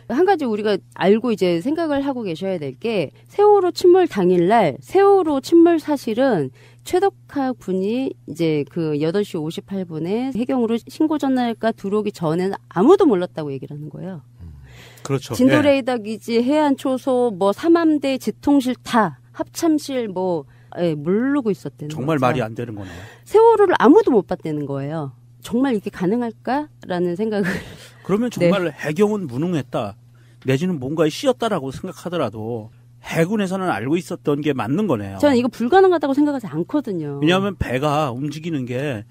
한 가지 우리가 알고 이제 생각을 하고 계셔야 될 게 세월호 침몰 당일날 세월호 침몰 사실은 최덕하 군이 이제 그 8시 58분에 해경으로 신고 전화가 들어오기 전에는 아무도 몰랐다고 얘기를 하는 거예요. 그렇죠. 진도 레이더 기지, 해안 초소, 뭐 삼함대 지통실 다 합참실 뭐 모르고 있었대는 정말 거죠. 말이 안 되는 거네요. 세월호를 아무도 못 봤다는 거예요. 정말 이게 가능할까라는 생각을. 그러면 정말 해경은 무능했다. 내지는 뭔가에 씌었다라고 생각하더라도 해군에서는 알고 있었던 게 맞는 거네요. 저는 이거 불가능하다고 생각하지 않거든요. 왜냐하면 배가 움직이는 게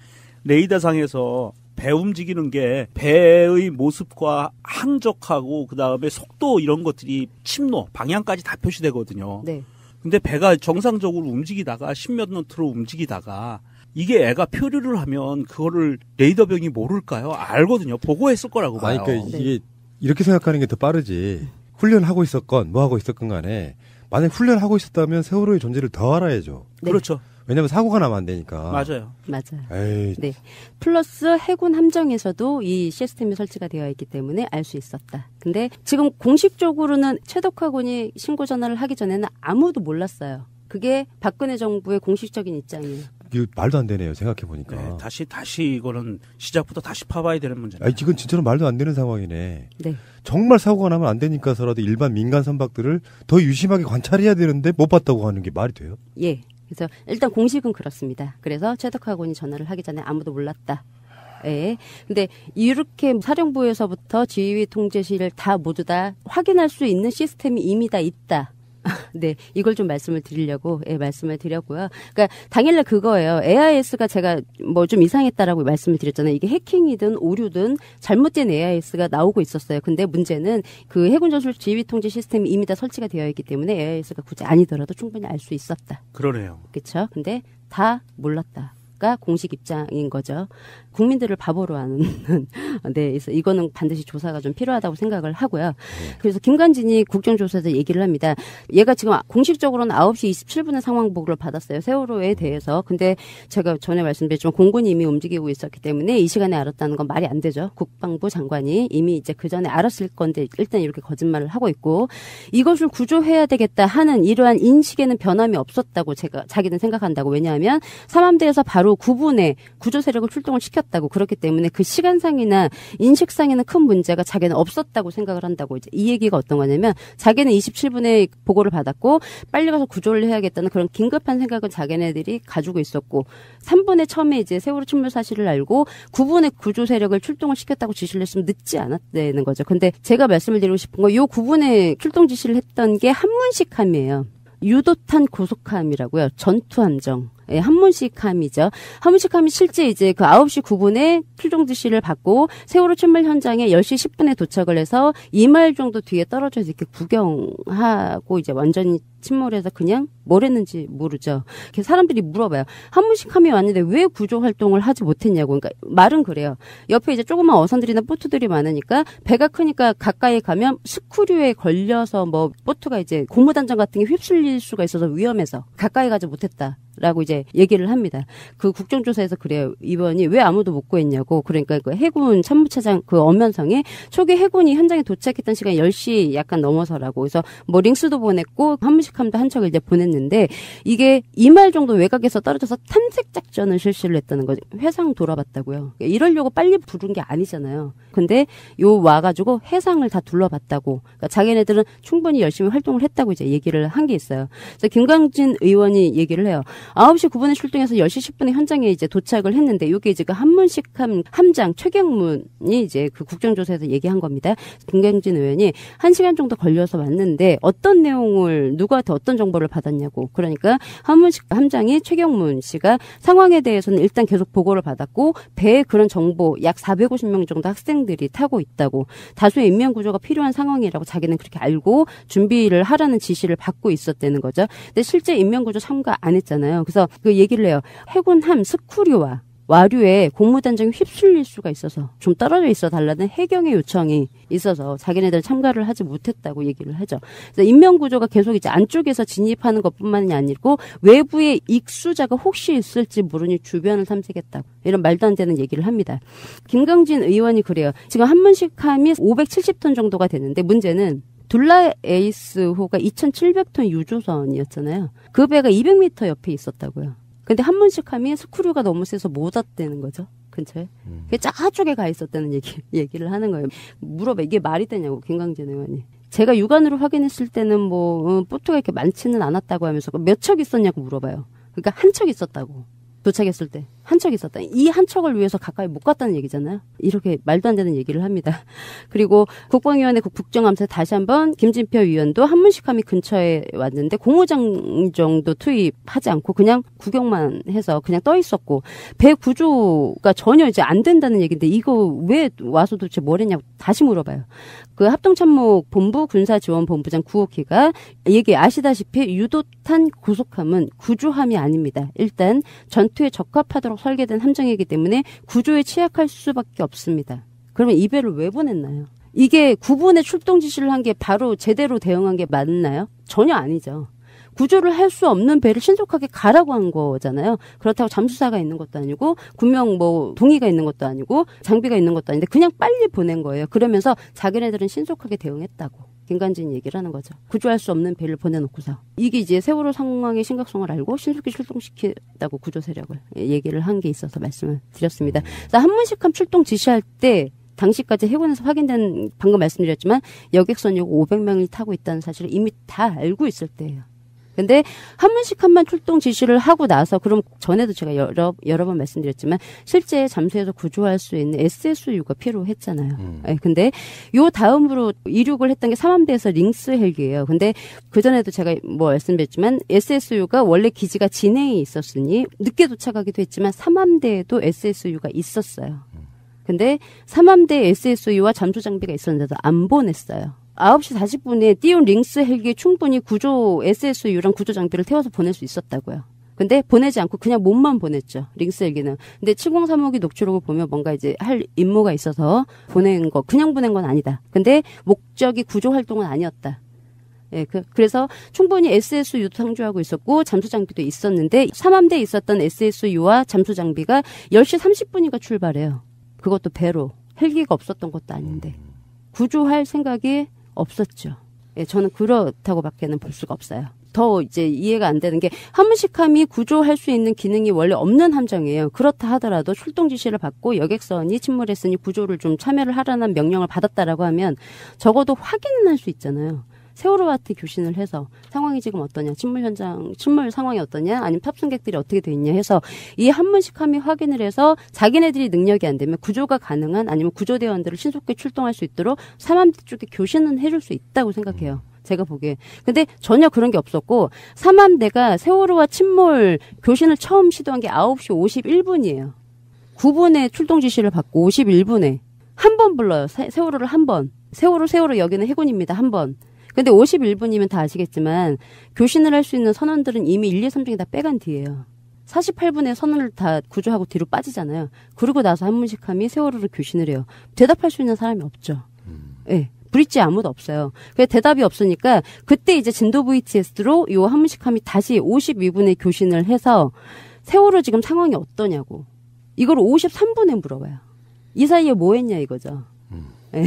레이더상에서 배 움직이는 게 배의 모습과 항적하고 그다음에 속도 이런 것들이 침노, 방향까지 다 표시되거든요. 네. 근데 배가 정상적으로 움직이다가 10몇 노트로 움직이다가 이게 애가 표류를 하면 그거를 레이더병이 모를까요? 알거든요. 보고했을 거라고 봐요. 아니, 그러니까 이게 이렇게 생각하는 게 더 빠르지. 훈련하고 있었건 뭐 하고 있었건 간에 만약 훈련하고 있었다면 세월호의 존재를 더 알아야죠. 네. 그렇죠. 왜냐하면 사고가 나면 안 되니까. 맞아요. 맞아요. 에이. 네. 플러스 해군 함정에서도 이 시스템이 설치가 되어 있기 때문에 알 수 있었다. 근데 지금 공식적으로는 최덕하 군이 신고 전화를 하기 전에는 아무도 몰랐어요. 그게 박근혜 정부의 공식적인 입장이에요. 이거 말도 안 되네요. 생각해 보니까. 네, 다시 이거는 시작부터 다시 파봐야 되는 문제네요. 아니, 지금 진짜로 말도 안 되는 상황이네. 네. 정말 사고가 나면 안 되니까서라도 일반 민간 선박들을 더 유심하게 관찰해야 되는데 못 봤다고 하는 게 말이 돼요? 예. 그래서 일단 공식은 그렇습니다. 그래서 최덕하 군이 전화를 하기 전에 아무도 몰랐다. 예. 근데 이렇게 사령부에서부터 지휘 통제실 다 모두 다 확인할 수 있는 시스템이 이미 다 있다. 네, 이걸 좀 말씀을 드리려고 말씀을 드렸고요. 그러니까 당일날 그거예요. AIS가 제가 뭐 좀 이상했다라고 말씀을 드렸잖아요. 이게 해킹이든 오류든 잘못된 AIS가 나오고 있었어요. 근데 문제는 그 해군 전술 지휘 통제 시스템이 이미 다 설치가 되어 있기 때문에 AIS가 굳이 아니더라도 충분히 알 수 있었다. 그러네요. 그렇죠. 근데 다 몰랐다가 공식 입장인 거죠. 국민들을 바보로 하는. 네, 그래서 이거는 반드시 조사가 좀 필요하다고 생각을 하고요. 그래서 김관진이 국정조사에서 얘기를 합니다. 얘가 지금 공식적으로는 9시 27분에 상황보고를 받았어요. 세월호에 대해서. 근데 제가 전에 말씀드렸지만 공군이 이미 움직이고 있었기 때문에 이 시간에 알았다는 건 말이 안 되죠. 국방부 장관이 이미 이제 그 전에 알았을 건데 일단 이렇게 거짓말을 하고 있고 이것을 구조해야 되겠다 하는 이러한 인식에는 변함이 없었다고 자기는 생각한다고. 왜냐하면 삼함대에서 바로 바로 9분에 구조 세력을 출동을 시켰다고 그렇기 때문에 그 시간상이나 인식상에는 큰 문제가 자기는 없었다고 생각을 한다고 이제 이 얘기가 어떤 거냐면 자기는 27분에 보고를 받았고 빨리 가서 구조를 해야겠다는 그런 긴급한 생각을 자기네들이 가지고 있었고 3분에 처음에 이제 세월호 침몰 사실을 알고 9분에 구조 세력을 출동을 시켰다고 지시를 했으면 늦지 않았다는 거죠. 근데 제가 말씀을 드리고 싶은 건 요 9분에 출동 지시를 했던 게 한문식함이에요. 유도탄 고속함이라고요. 전투함정. 예, 한문식함이죠. 한문식함이 실제 이제 그 9시 9분에 출동 지시를 받고 세월호 침몰 현장에 10시 10분에 도착을 해서 2마일 정도 뒤에 떨어져서 이렇게 구경하고 이제 완전히 침몰해서 그냥 뭘 했는지 모르죠. 사람들이 물어봐요. 한문식함이 왔는데 왜 구조 활동을 하지 못했냐고. 그러니까 말은 그래요. 옆에 이제 조그만 어선들이나 보트들이 많으니까 배가 크니까 가까이 가면 스크류에 걸려서 뭐 보트가 이제 고무단장 같은 게 휩쓸릴 수가 있어서 위험해서 가까이 가지 못했다. 라고 이제 얘기를 합니다. 그 국정조사에서 그래요. 이번이 왜 아무도 못 구했냐고. 그러니까 그 해군 참모차장 그 엄면성에 초기 해군이 현장에 도착했던 시간이 10시 약간 넘어서라고. 그래서 뭐 링스도 보냈고 한문식함도 한 척을 이제 보냈는데 이게 2마일 정도 외곽에서 떨어져서 탐색 작전을 실시를 했다는 거죠. 해상 돌아봤다고요. 이러려고 빨리 부른 게 아니잖아요. 근데 요 와가지고 해상을 다 둘러봤다고. 그러니까 자기네들은 충분히 열심히 활동을 했다고 이제 얘기를 한 게 있어요. 그래서 김광진 의원이 얘기를 해요. 9시 9분에 출동해서 10시 10분에 현장에 이제 도착을 했는데 이게 이제 그 한문식함 함장 최경문이 이제 그 국정조사에서 얘기한 겁니다. 김광진 의원이 1시간 정도 걸려서 왔는데 어떤 내용을 누구한테 어떤 정보를 받았냐고. 그러니까 한문식 함장이 최경문 씨가 상황에 대해서는 일단 계속 보고를 받았고 배에 그런 정보 약 450명 정도 학생들이 타고 있다고. 다수의 인명 구조가 필요한 상황이라고 자기는 그렇게 알고 준비를 하라는 지시를 받고 있었다는 거죠. 근데 실제 인명 구조 참가 안 했잖아요. 그래서 그 얘기를 해요. 해군함 스크류와 와류에 고무단장이 휩쓸릴 수가 있어서 좀 떨어져 있어 달라는 해경의 요청이 있어서 자기네들 참가를 하지 못했다고 얘기를 하죠. 그래서 인명구조가 계속 이제 안쪽에서 진입하는 것뿐만이 아니고 외부에 익수자가 혹시 있을지 모르니 주변을 탐색했다고 이런 말도 안 되는 얘기를 합니다. 김광진 의원이 그래요. 지금 한문식함이 570톤 정도가 되는데 문제는 둘라 에이스호가 2,700톤 유조선이었잖아요. 그 배가 200m 옆에 있었다고요. 근데 한문식함이 스크류가 너무 세서 못 왔다는 거죠. 근처에. 저쪽에 가 있었다는 얘기를 하는 거예요. 물어봐. 이게 말이 되냐고, 김광진 의원이. 제가 육안으로 확인했을 때는 보트가 이렇게 많지는 않았다고 하면서 몇 척 있었냐고 물어봐요. 그러니까 한 척 있었다고. 도착했을 때. 한 척 있었다. 이 한 척을 위해서 가까이 못 갔다는 얘기잖아요. 이렇게 말도 안 되는 얘기를 합니다. 그리고 국방위원회 국정감사에 다시 한번 김진표 위원도 한문식함이 근처에 왔는데 공무장 정도 투입하지 않고 그냥 구경만 해서 그냥 떠 있었고 배 구조가 전혀 이제 안 된다는 얘기인데 이거 왜 와서 도대체 뭘 했냐고 다시 물어봐요. 그 합동참모본부 군사지원본부장 구옥희가 얘기 아시다시피 유도탄 고속함은 구조함이 아닙니다. 일단 전투에 적합하도록 설계된 함정이기 때문에 구조에 취약할 수밖에 없습니다. 그러면 이 배를 왜 보냈나요? 이게 9분에 출동 지시를 한 게 바로 제대로 대응한 게 맞나요? 전혀 아니죠. 구조를 할 수 없는 배를 신속하게 가라고 한 거잖아요. 그렇다고 잠수사가 있는 것도 아니고 군명 동의가 있는 것도 아니고 장비가 있는 것도 아닌데 그냥 빨리 보낸 거예요. 그러면서 자기네들은 신속하게 대응했다고. 김관진 얘기를 하는 거죠. 구조할 수 없는 배를 보내놓고서. 이게 이제 세월호 상황의 심각성을 알고 신속히 출동시켰다고 구조 세력을 얘기를 한 게 있어서 말씀을 드렸습니다. 한문식함 출동 지시할 때 당시까지 해군에서 확인된 방금 말씀드렸지만 여객선이고 500명이 타고 있다는 사실을 이미 다 알고 있을 때예요. 근데 한문식함만 출동 지시를 하고 나서 그럼 전에도 제가 여러 번 말씀드렸지만 실제 잠수해서 구조할 수 있는 SSU가 필요했잖아요. 근데 요 다음으로 이륙을 했던 게 삼함대에서 링스 헬기예요. 근데 그 전에도 제가 말씀드렸지만 SSU가 원래 기지가 진해에 있었으니 늦게 도착하기도 했지만 삼함대에도 SSU가 있었어요. 근데 삼함대 SSU와 잠수 장비가 있었는데도 안 보냈어요. 9시 40분에 띄운 링스 헬기에 충분히 구조 SSU랑 구조 장비를 태워서 보낼 수 있었다고요. 근데 보내지 않고 그냥 몸만 보냈죠. 링스 헬기는. 근데 703호기 녹취록을 보면 뭔가 이제 할 임무가 있어서 보낸 거, 그냥 보낸 건 아니다. 근데 목적이 구조 활동은 아니었다. 예, 그래서 충분히 SSU 상주하고 있었고 잠수 장비도 있었는데 삼함대에 있었던 SSU와 잠수 장비가 10시 30분인가 출발해요. 그것도 배로. 헬기가 없었던 것도 아닌데. 구조할 생각이 없었죠. 예, 저는 그렇다고밖에는 볼 수가 없어요. 더 이제 이해가 안 되는 게 한문식함이 구조할 수 있는 기능이 원래 없는 함정이에요. 그렇다 하더라도 출동 지시를 받고 여객선이 침몰했으니 구조를 좀 참여를 하라는 명령을 받았다라고 하면 적어도 확인은 할 수 있잖아요. 세월호한테 교신을 해서 상황이 지금 어떠냐, 침몰 상황이 어떠냐, 아니면 탑승객들이 어떻게 돼 있냐 해서 이 한문식함이 확인을 해서 자기네들이 능력이 안 되면 구조가 가능한 아니면 구조대원들을 신속하게 출동할 수 있도록 삼함대 쪽에 교신은 해줄 수 있다고 생각해요. 제가 보기에. 근데 전혀 그런 게 없었고 삼함대가 세월호와 침몰 교신을 처음 시도한 게 9시 51분이에요. 9분에 출동 지시를 받고 51분에 한 번 불러요. 세월호를 한 번. 세월호 여기는 해군입니다. 한 번. 근데 51분이면 다 아시겠지만 교신을 할 수 있는 선원들은 이미 1, 2, 3중에 다 빼간 뒤에요. 48분에 선원을 다 구조하고 뒤로 빠지잖아요. 그러고 나서 한문식함이 세월호를 교신을 해요. 대답할 수 있는 사람이 없죠. 네. 브릿지 아무도 없어요. 그래서 대답이 없으니까 그때 이제 진도 VTS로 요 한문식함이 다시 52분에 교신을 해서 세월호 지금 상황이 어떠냐고. 이걸 53분에 물어봐요. 이 사이에 뭐 했냐 이거죠. 네.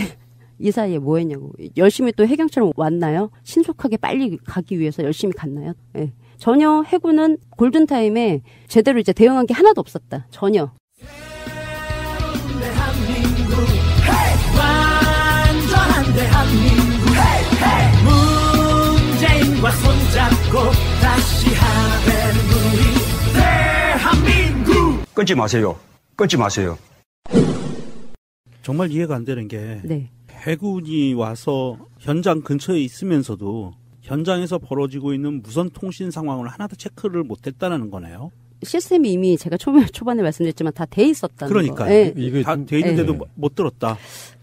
이 사이에 뭐 했냐고. 열심히 또 해경처럼 왔나요? 신속하게 빨리 가기 위해서 열심히 갔나요? 네. 전혀 해군은 골든타임에 제대로 이제 대응한 게 하나도 없었다. 전혀. 대한민국, 완전한 대한민국, 문재인과 손잡고 다시 하는 우리 대한민국. 끊지 마세요. 끊지 마세요. 정말 이해가 안 되는 게 네. 해군이 와서 현장 근처에 있으면서도 현장에서 벌어지고 있는 무선 통신 상황을 하나도 체크를 못했다는 거네요. 시스템이 이미 제가 초반에 말씀드렸지만 다 돼 있었다는 그러니까 거. 네. 이게 다 돼 있는데도 못 들었다.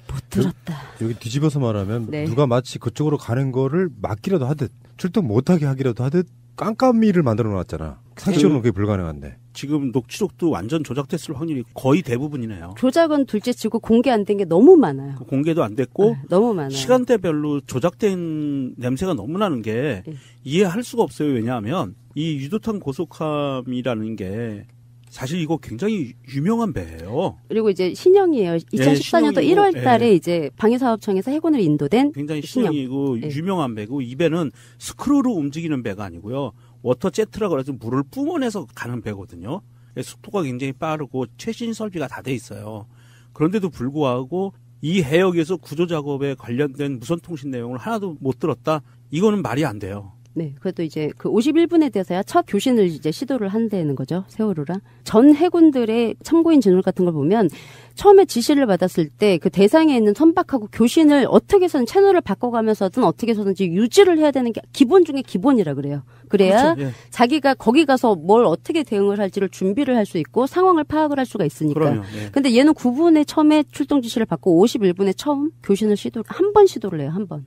못 들었다. 여기 뒤집어서 말하면 네. 누가 마치 그쪽으로 가는 거를 막기라도 하듯 출동 못하게 하기라도 하듯 깜깜이를 만들어 놨잖아. 상식적으로는 그게 불가능한데. 지금 녹취록도 완전 조작됐을 확률이 거의 대부분이네요. 조작은 둘째치고 공개 안 된 게 너무 많아요. 공개도 안 됐고 너무 많아요. 시간대별로 조작된 냄새가 너무 나는 게 이해할 수가 없어요. 왜냐하면 이 유도탄 고속함이라는 게 사실 이거 굉장히 유명한 배예요. 그리고 이제 신형이에요. 2014년도 1월 달에 이제 방위사업청에서 해군을 인도된 굉장히 신형이고 유명한 배고 이 배는 스크루로 움직이는 배가 아니고요. 워터 제트라고 해서 물을 뿜어내서 가는 배거든요. 속도가 굉장히 빠르고 최신 설비가 다 돼 있어요. 그런데도 불구하고 이 해역에서 구조 작업에 관련된 무선 통신 내용을 하나도 못 들었다. 이거는 말이 안 돼요. 네, 그래도 이제 그 51분에 대해서야 첫 교신을 이제 시도를 한다는 거죠. 세월호랑. 전 해군들의 참고인 진술 같은 걸 보면 처음에 지시를 받았을 때 그 대상에 있는 선박하고 교신을 어떻게 해서든 채널을 바꿔가면서든 어떻게 해서든지 유지를 해야 되는 게 기본 중에 기본이라 그래요. 그래야 그렇죠, 예. 자기가 거기 가서 뭘 어떻게 대응을 할지를 준비를 할 수 있고 상황을 파악을 할 수가 있으니까. 그럼요, 예. 근데 얘는 9분에 처음에 출동 지시를 받고 51분에 처음 교신을 한 번 시도를 해요. 한 번.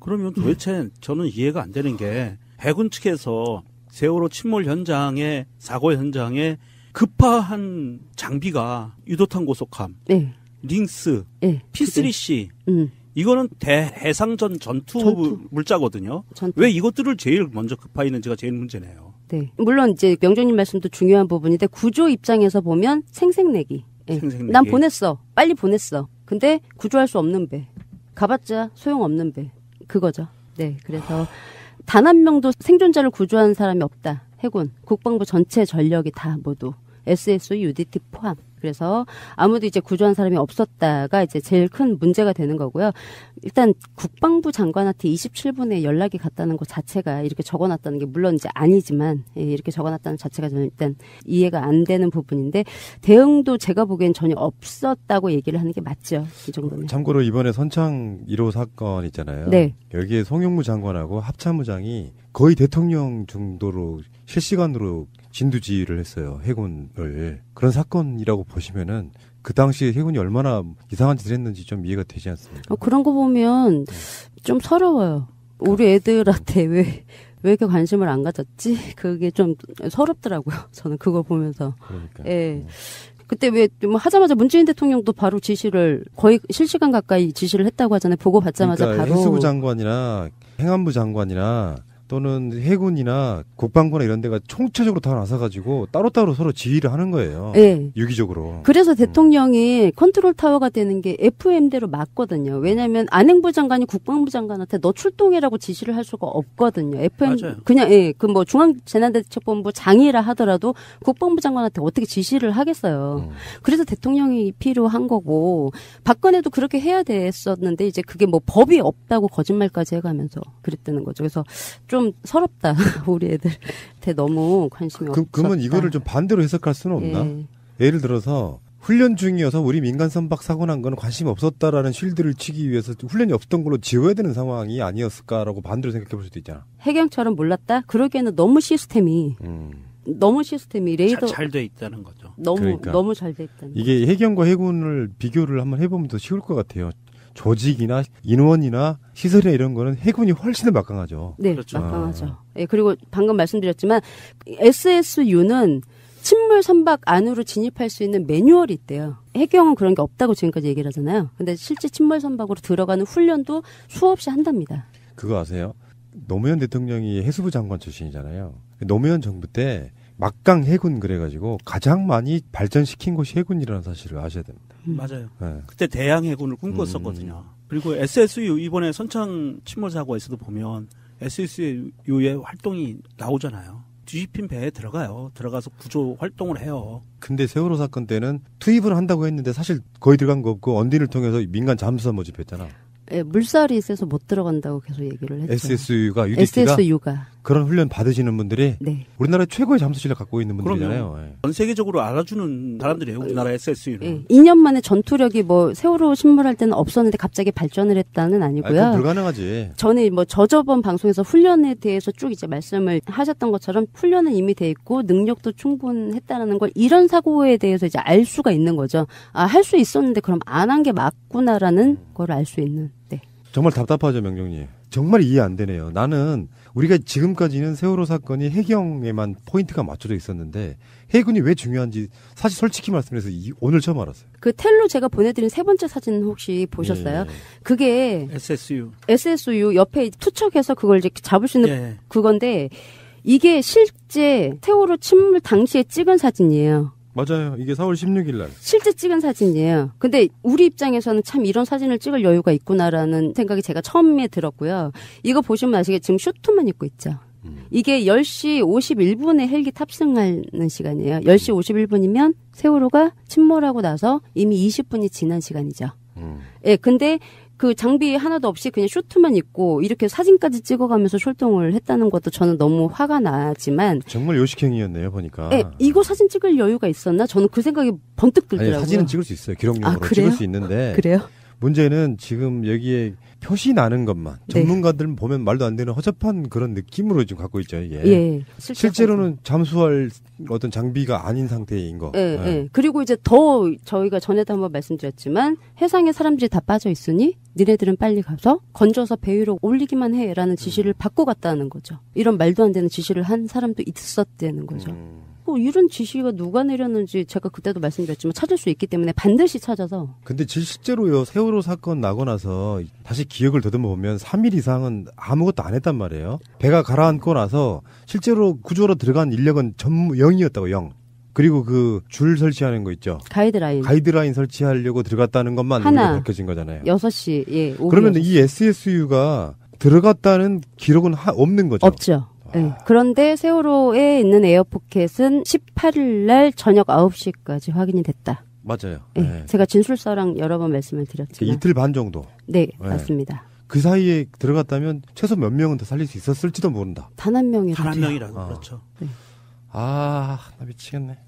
그러면 도대체 저는 이해가 안 되는 게 해군 측에서 세월호 침몰 현장에 사고 현장에 급파한 장비가 유도탄 고속함, 네. 링스, 네. P3C 이거는 대해상전 전투 물자거든요. 왜 이것들을 제일 먼저 급파했는지가 제일 문제네요. 네. 물론 이제 명정님 말씀도 중요한 부분인데 구조 입장에서 보면 생색내기. 네. 생색내기. 난 보냈어. 빨리 보냈어. 근데 구조할 수 없는 배. 가봤자 소용없는 배. 그거죠. 네. 그래서 단 한 명도 생존자를 구조한 사람이 없다. 해군, 국방부 전체 전력이 다 모두 SSO, UDT 포함. 그래서 아무도 이제 구조한 사람이 없었다가 이제 제일 큰 문제가 되는 거고요. 일단 국방부 장관한테 27분에 연락이 갔다는 것 자체가 이렇게 적어놨다는 게 물론 이제 아니지만 이렇게 적어놨다는 자체가 저는 일단 이해가 안 되는 부분인데 대응도 제가 보기엔 전혀 없었다고 얘기를 하는 게 맞죠. 이 정도면. 참고로 이번에 선창 1호 사건 있잖아요. 네. 여기에 송영무 장관하고 합참의장이 거의 대통령 정도로 실시간으로 진두지휘를 했어요. 해군을. 그런 사건이라고 보시면은 그 당시에 해군이 얼마나 이상한 짓을 했는지 좀 이해가 되지 않습니까? 그런 거 보면 좀 서러워요. 우리 애들한테 왜 이렇게 관심을 안 가졌지? 그게 좀 서럽더라고요. 저는 그걸 보면서. 그러니까. 예. 그때 왜 하자마자 문재인 대통령도 바로 지시를 거의 실시간 가까이 지시를 했다고 하잖아요. 보고 받자마자 그러니까 바로. 해수부 장관이나 행안부 장관이나 또는 해군이나 국방부나 이런 데가 총체적으로 다 나서가지고 따로따로 서로 지휘를 하는 거예요. 네. 유기적으로. 그래서 대통령이 컨트롤 타워가 되는 게 FM대로 맞거든요. 왜냐하면 안행부 장관이 국방부 장관한테 너 출동해라고 지시를 할 수가 없거든요. FM 맞아요. 그냥 그 뭐 중앙재난대책본부 장이라 하더라도 국방부 장관한테 어떻게 지시를 하겠어요. 그래서 대통령이 필요한 거고 박근혜도 그렇게 해야 됐었는데 이제 그게 뭐 법이 없다고 거짓말까지 해가면서 그랬다는 거죠. 그래서 좀 서럽다. 우리 애들한테 너무 관심이 없었다. 그러면 이거를 좀 반대로 해석할 수는 없나? 예를 들어서 훈련 중이어서 우리 민간 선박 사고 난 거는 관심이 없었다라는 쉴드를 치기 위해서 훈련이 없었던 걸로 지워야 되는 상황이 아니었을까라고 반대로 생각해 볼 수도 있잖아. 해경처럼 몰랐다? 그러기에는 너무 시스템이 레이더 잘 돼 있다는 거죠. 너무 잘 돼 있다는 이게 해경과 해군을 비교를 한번 해보면 더 쉬울 것 같아요. 조직이나 인원이나 시설이나 이런 거는 해군이 훨씬 더 막강하죠. 네, 그렇죠. 막강하죠. 예, 그리고 방금 말씀드렸지만 SSU는 침몰 선박 안으로 진입할 수 있는 매뉴얼이 있대요. 해경은 그런 게 없다고 지금까지 얘기를 하잖아요. 근데 실제 침몰 선박으로 들어가는 훈련도 수없이 한답니다. 그거 아세요? 노무현 대통령이 해수부 장관 출신이잖아요. 노무현 정부 때 막강 해군 그래가지고 가장 많이 발전시킨 곳이 해군이라는 사실을 아셔야 됩니다. 맞아요. 네. 그때 대양 해군을 꿈꿨었거든요. 그리고 SSU 이번에 선창 침몰 사고에서도 보면 SSU의 활동이 나오잖아요. 뒤집힌 배에 들어가서 구조 활동을 해요. 근데 세월호 사건 때는 투입을 한다고 했는데 사실 거의 들어간 거 없고 언딘을 통해서 민간 잠수사 모집했잖아. 예, 물살이 있어서 못 들어간다고 계속 얘기를 했죠. SSU가 SSU가 그런 훈련 받으시는 분들이 네. 우리나라 최고의 잠수 실력 갖고 있는 분들이잖아요. 예. 전 세계적으로 알아주는 사람들이에요. 우리나라 SSU는. 예, 2년 만에 전투력이 뭐 세월호 침몰할 때는 없었는데 갑자기 발전을 했다는 아니고요. 그건 불가능하지. 전에 뭐 저번 방송에서 훈련에 대해서 쭉 이제 말씀을 하셨던 것처럼 훈련은 이미 돼 있고 능력도 충분했다는 걸 이런 사고에 대해서 이제 알 수가 있는 거죠. 아, 할 수 있었는데 그럼 안 한 게 맞구나라는 걸 알 수 있는. 네. 정말 답답하죠, 명령님. 정말 이해 안 되네요. 나는 우리가 지금까지는 세월호 사건이 해경에만 포인트가 맞춰져 있었는데 해군이 왜 중요한지 사실 솔직히 말씀드려서 오늘 처음 알았어요. 그 텔로 제가 보내드린 세 번째 사진 혹시 보셨어요? 그게 SSU 옆에 투척해서 그걸 이제 잡을 수 있는 그건데 이게 실제 세월호 침몰 당시에 찍은 사진이에요. 맞아요. 이게 4월 16일 날. 실제 찍은 사진이에요. 근데 우리 입장에서는 참 이런 사진을 찍을 여유가 있구나라는 생각이 제가 처음에 들었고요. 이거 보시면 아시겠지만 슈트만 입고 있죠. 이게 10시 51분에 헬기 탑승하는 시간이에요. 10시 51분이면 세월호가 침몰하고 나서 이미 20분이 지난 시간이죠. 예, 근데 그 장비 하나도 없이 그냥 슈트만 입고 이렇게 사진까지 찍어가면서 출동을 했다는 것도 저는 너무 화가 나지만 정말 요식행위였네요, 보니까. 예, 이거 사진 찍을 여유가 있었나? 저는 그 생각이 번뜩 들더라고요. 아니, 사진은 찍을 수 있어요. 기록용으로 찍을 수 있는데. 그래요? 문제는 지금 여기에 표시 나는 것만 전문가들 보면 말도 안 되는 허접한 그런 느낌으로 지금 갖고 있죠, 이게. 예. 실제로는 잠수할 어떤 장비가 아닌 상태인 거. 예, 예. 그리고 이제 더 저희가 전에도 한번 말씀드렸지만 해상에 사람들이 다 빠져 있으니 니네들은 빨리 가서 건져서 배 위로 올리기만 해라는 지시를 받고 갔다는 거죠. 이런 말도 안 되는 지시를 한 사람도 있었다는 거죠. 이런 지시가 누가 내렸는지 제가 그때도 말씀드렸지만 찾을 수 있기 때문에 반드시 찾아서. 근데 실제로요, 세월호 사건 나고 나서 다시 기억을 더듬어 보면 3일 이상은 아무것도 안 했단 말이에요. 배가 가라앉고 나서 실제로 구조로 들어간 인력은 전부 0이었다고, 0. 그리고 그 줄 설치하는 거 있죠. 가이드라인 설치하려고 들어갔다는 것만 우리가 밝혀진 거잖아요. 6시, 예. 그러면 이 SSU가 들어갔다는 기록은 없는 거죠. 없죠. 네. 그런데 세월호에 있는 에어포켓은 18일 날 저녁 9시까지 확인이 됐다. 맞아요. 네. 네. 제가 진술서랑 여러 번 말씀을 드렸지만. 이틀 반 정도. 네, 맞습니다. 그 사이에 들어갔다면 최소 몇 명은 더 살릴 수 있었을지도 모른다. 단 한 명이라도. 단 한 명이라도, 그렇죠. 네. 나 미치겠네.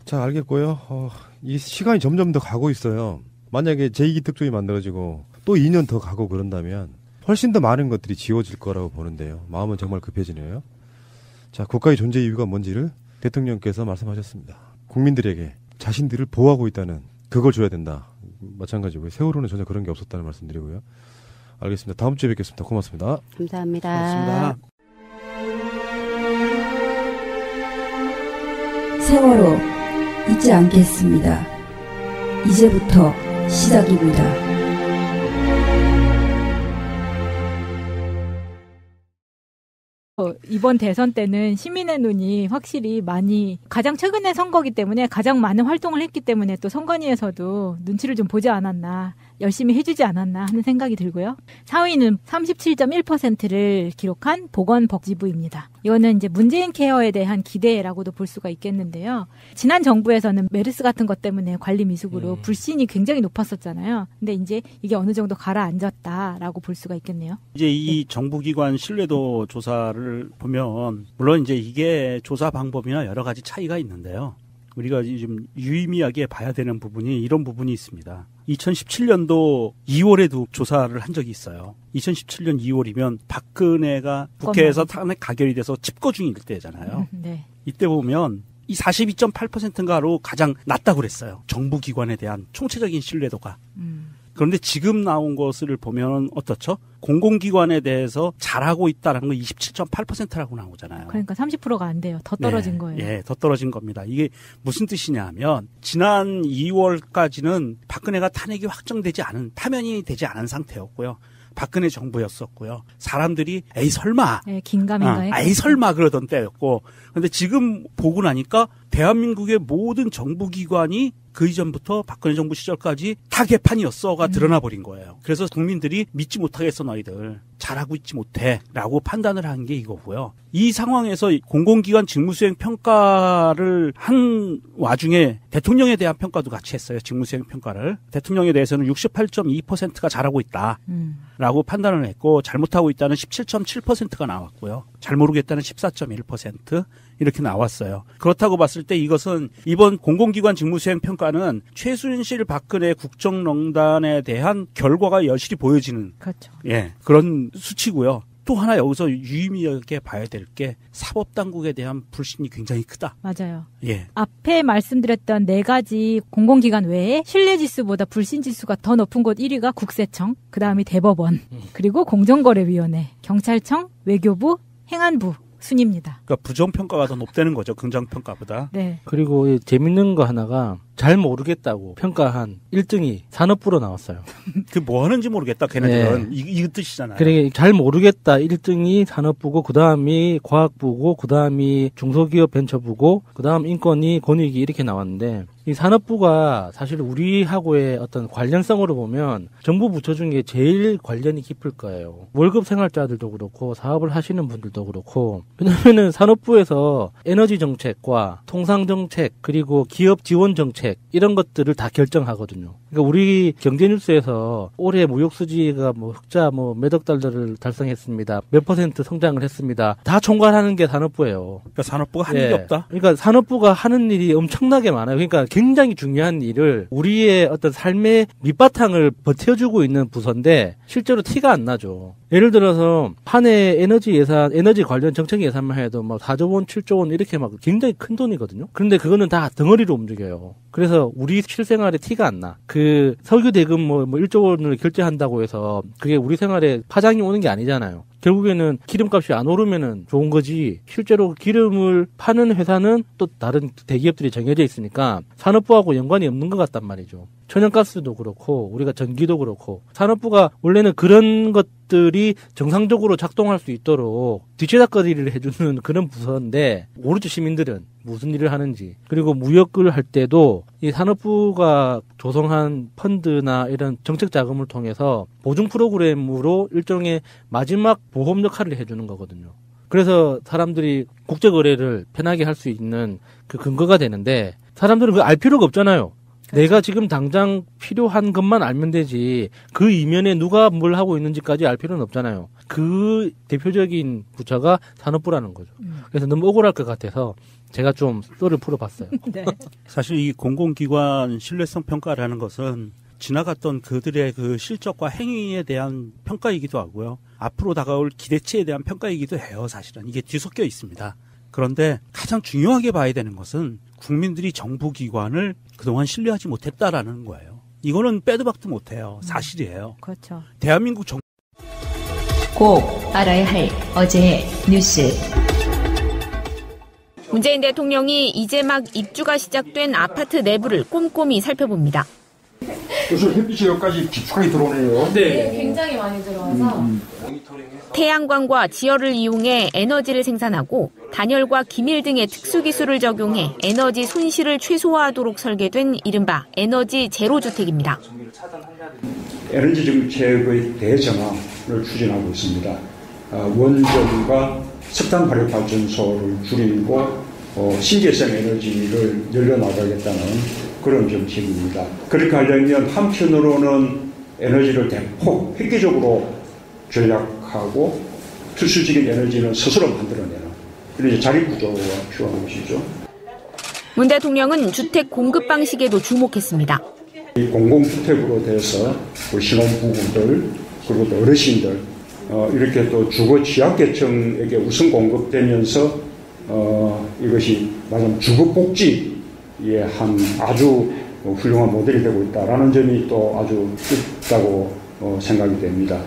자, 알겠고요. 이 시간이 점점 더 가고 있어요. 만약에 제2기 특종이 만들어지고 또 2년 더 가고 그런다면 훨씬 더 많은 것들이 지워질 거라고 보는데요. 마음은 정말 급해지네요. 자, 국가의 존재 이유가 뭔지를 대통령께서 말씀하셨습니다. 국민들에게 자신들을 보호하고 있다는 그걸 줘야 된다. 마찬가지고요. 세월호는 전혀 그런 게 없었다는 말씀드리고요. 알겠습니다. 다음 주에 뵙겠습니다. 고맙습니다. 감사합니다. 고맙습니다. 세월호 잊지 않겠습니다. 이제부터 시작입니다. 이번 대선 때는 시민의 눈이 확실히 많이 가장 최근의 선거기 때문에 가장 많은 활동을 했기 때문에 또 선관위에서도 눈치를 좀 보지 않았나, 열심히 해주지 않았나 하는 생각이 들고요. 4위는 37.1%를 기록한 보건복지부입니다. 이거는 이제 문재인 케어에 대한 기대라고도 볼 수가 있겠는데요. 지난 정부에서는 메르스 같은 것 때문에 관리 미숙으로 불신이 굉장히 높았었잖아요. 근데 이제 이게 어느 정도 가라앉았다라고 볼 수가 있겠네요. 이제 이 정부기관 신뢰도 조사를 보면 물론 이제 이게 조사 방법이나 여러 가지 차이가 있는데요. 우리가 좀 유의미하게 봐야 되는 부분이 이런 부분이 있습니다. 2017년도 2월에도 조사를 한 적이 있어요. 2017년 2월이면 박근혜가 국회에서 탄핵 가결이 돼서 집거 중일 때잖아요. 네. 이때 보면 이 42.8%인가로 가장 낮다고 그랬어요. 정부기관에 대한 총체적인 신뢰도가. 그런데 지금 나온 것을 보면 어떻죠? 공공기관에 대해서 잘하고 있다는 건 27.8%라고 나오잖아요. 그러니까 30%가 안 돼요. 더 떨어진 거예요. 예, 더 떨어진 겁니다. 이게 무슨 뜻이냐면 지난 2월까지는 박근혜가 탄핵이 확정되지 않은, 파면이 되지 않은 상태였고요. 박근혜 정부였었고요. 사람들이 에이 설마, 긴가민가에 에이 설마 그러던 때였고, 그런데 지금 보고 나니까 대한민국의 모든 정부기관이 그 이전부터 박근혜 정부 시절까지 다 개판이었어가 드러나 버린 거예요. 그래서 국민들이 믿지 못하겠어 너희들 잘하고 있지 못해 라고 판단을 한 게 이거고요. 이 상황에서 공공기관 직무수행 평가를 한 와중에 대통령에 대한 평가도 같이 했어요. 직무수행 평가를. 대통령에 대해서는 68.2%가 잘하고 있다 라고 판단을 했고, 잘못하고 있다는 17.7%가 나왔고요. 잘 모르겠다는 14.1% 이렇게 나왔어요. 그렇다고 봤을 때 이것은 이번 공공기관 직무수행 평가는 최순실 박근혜 국정농단에 대한 결과가 여실히 보여지는 그렇죠. 예, 그런 수치고요. 또 하나 여기서 유의미하게 봐야 될 게 사법당국에 대한 불신이 굉장히 크다. 맞아요. 예. 앞에 말씀드렸던 4가지 공공기관 외에 신뢰지수보다 불신지수가 더 높은 곳 1위가 국세청, 그 다음이 대법원, 그리고 공정거래위원회, 경찰청, 외교부, 행안부 순입니다. 그러니까 부정평가가 더 높다는 거죠. 긍정평가보다. 네. 그리고 재밌는 거 하나가 잘 모르겠다고 평가한 1등이 산업부로 나왔어요. 그 뭐 하는지 모르겠다 걔네들은. 네. 이 뜻이잖아요. 그러니까 잘 모르겠다 1등이 산업부고, 그 다음이 과학부고, 그 다음이 중소기업벤처부고, 그 다음 인권위, 권익위 이렇게 나왔는데, 이 산업부가 사실 우리하고의 어떤 관련성으로 보면 정부 부처 중에 제일 관련이 깊을 거예요. 월급 생활자들도 그렇고 사업을 하시는 분들도 그렇고. 왜냐면은 산업부에서 에너지 정책과 통상 정책, 그리고 기업 지원 정책 이런 것들을 다 결정하거든요. 그러니까 우리 경제뉴스에서 올해 무역 수지가 흑자 몇억 달러를 달성했습니다. 몇 % 성장을 했습니다. 다 총괄하는 게 산업부예요. 그러니까 산업부가 한 일이 없다. 그러니까 산업부가 하는 일이 엄청나게 많아요. 그러니까 굉장히 중요한 일을 우리의 어떤 삶의 밑바탕을 버텨주고 있는 부서인데 실제로 티가 안 나죠. 예를 들어서 한 해 에너지 예산, 에너지 관련 정책 예산만 해도 4조 원, 7조 원 이렇게 굉장히 큰 돈이거든요. 그런데 그거는 다 덩어리로 움직여요. 그래서 우리 실생활에 티가 안 나. 그 석유 대금 1조 원을 결제한다고 해서 그게 우리 생활에 파장이 오는 게 아니잖아요. 결국에는 기름값이 안 오르면은 좋은 거지. 실제로 기름을 파는 회사는 또 다른 대기업들이 정해져 있으니까 산업부하고 연관이 없는 것 같단 말이죠. 천연가스도 그렇고 우리가 전기도 그렇고 산업부가 원래는 그런 것들이 정상적으로 작동할 수 있도록 뒤치다꺼리를 해주는 그런 부서인데 모르죠, 시민들은 무슨 일을 하는지. 그리고 무역을 할 때도 이 산업부가 조성한 펀드나 이런 정책 자금을 통해서 보증 프로그램으로 일종의 마지막 보험 역할을 해주는 거거든요. 그래서 사람들이 국제거래를 편하게 할 수 있는 그 근거가 되는데 사람들은 그거 알 필요가 없잖아요. 그렇죠. 내가 지금 당장 필요한 것만 알면 되지 그 이면에 누가 뭘 하고 있는지까지 알 필요는 없잖아요. 그 대표적인 부처가 산업부라는 거죠. 그래서 너무 억울할 것 같아서 제가 좀 썰을 풀어봤어요. 네. 사실 이 공공기관 신뢰성 평가라는 것은 지나갔던 그들의 그 실적과 행위에 대한 평가이기도 하고요. 앞으로 다가올 기대치에 대한 평가이기도 해요. 사실은 이게 뒤섞여 있습니다. 그런데 가장 중요하게 봐야 되는 것은 국민들이 정부기관을 그동안 신뢰하지 못했다라는 거예요. 이거는 빼도 박도 못해요. 사실이에요. 그렇죠. 대한민국 정부 꼭 알아야 할 어제의 뉴스. 문재인 대통령이 이제 막 입주가 시작된 아파트 내부를 꼼꼼히 살펴봅니다. 요즘 햇빛이 여기까지 깊숙하게 들어오네요. 네, 굉장히 많이 들어와서 태양광과 지열을 이용해 에너지를 생산하고 단열과 기밀 등의 특수기술을 적용해 에너지 손실을 최소화하도록 설계된 이른바 에너지 제로 주택입니다. 에너지 정책의 대전환을 추진하고 있습니다. 원전과 석탄 발효 발전소를 줄이고 신재생 에너지를 늘려나가겠다는 그런 정책입니다. 그렇게 하려면 한편으로는 에너지를 대폭 획기적으로 전략하고 필수적인 에너지는 스스로 만들어내는 그런 자립 구조가 필요한 것이죠. 문 대통령은 주택 공급 방식에도 주목했습니다. 이 공공주택으로 돼서 신혼부부들 그리고 또 어르신들 이렇게 또 주거 취약계층에게 우선 공급되면서 이것이 말하자면 주거복지의 한 아주 훌륭한 모델이 되고 있다라는 점이 또 아주 뜻다고 생각이 됩니다.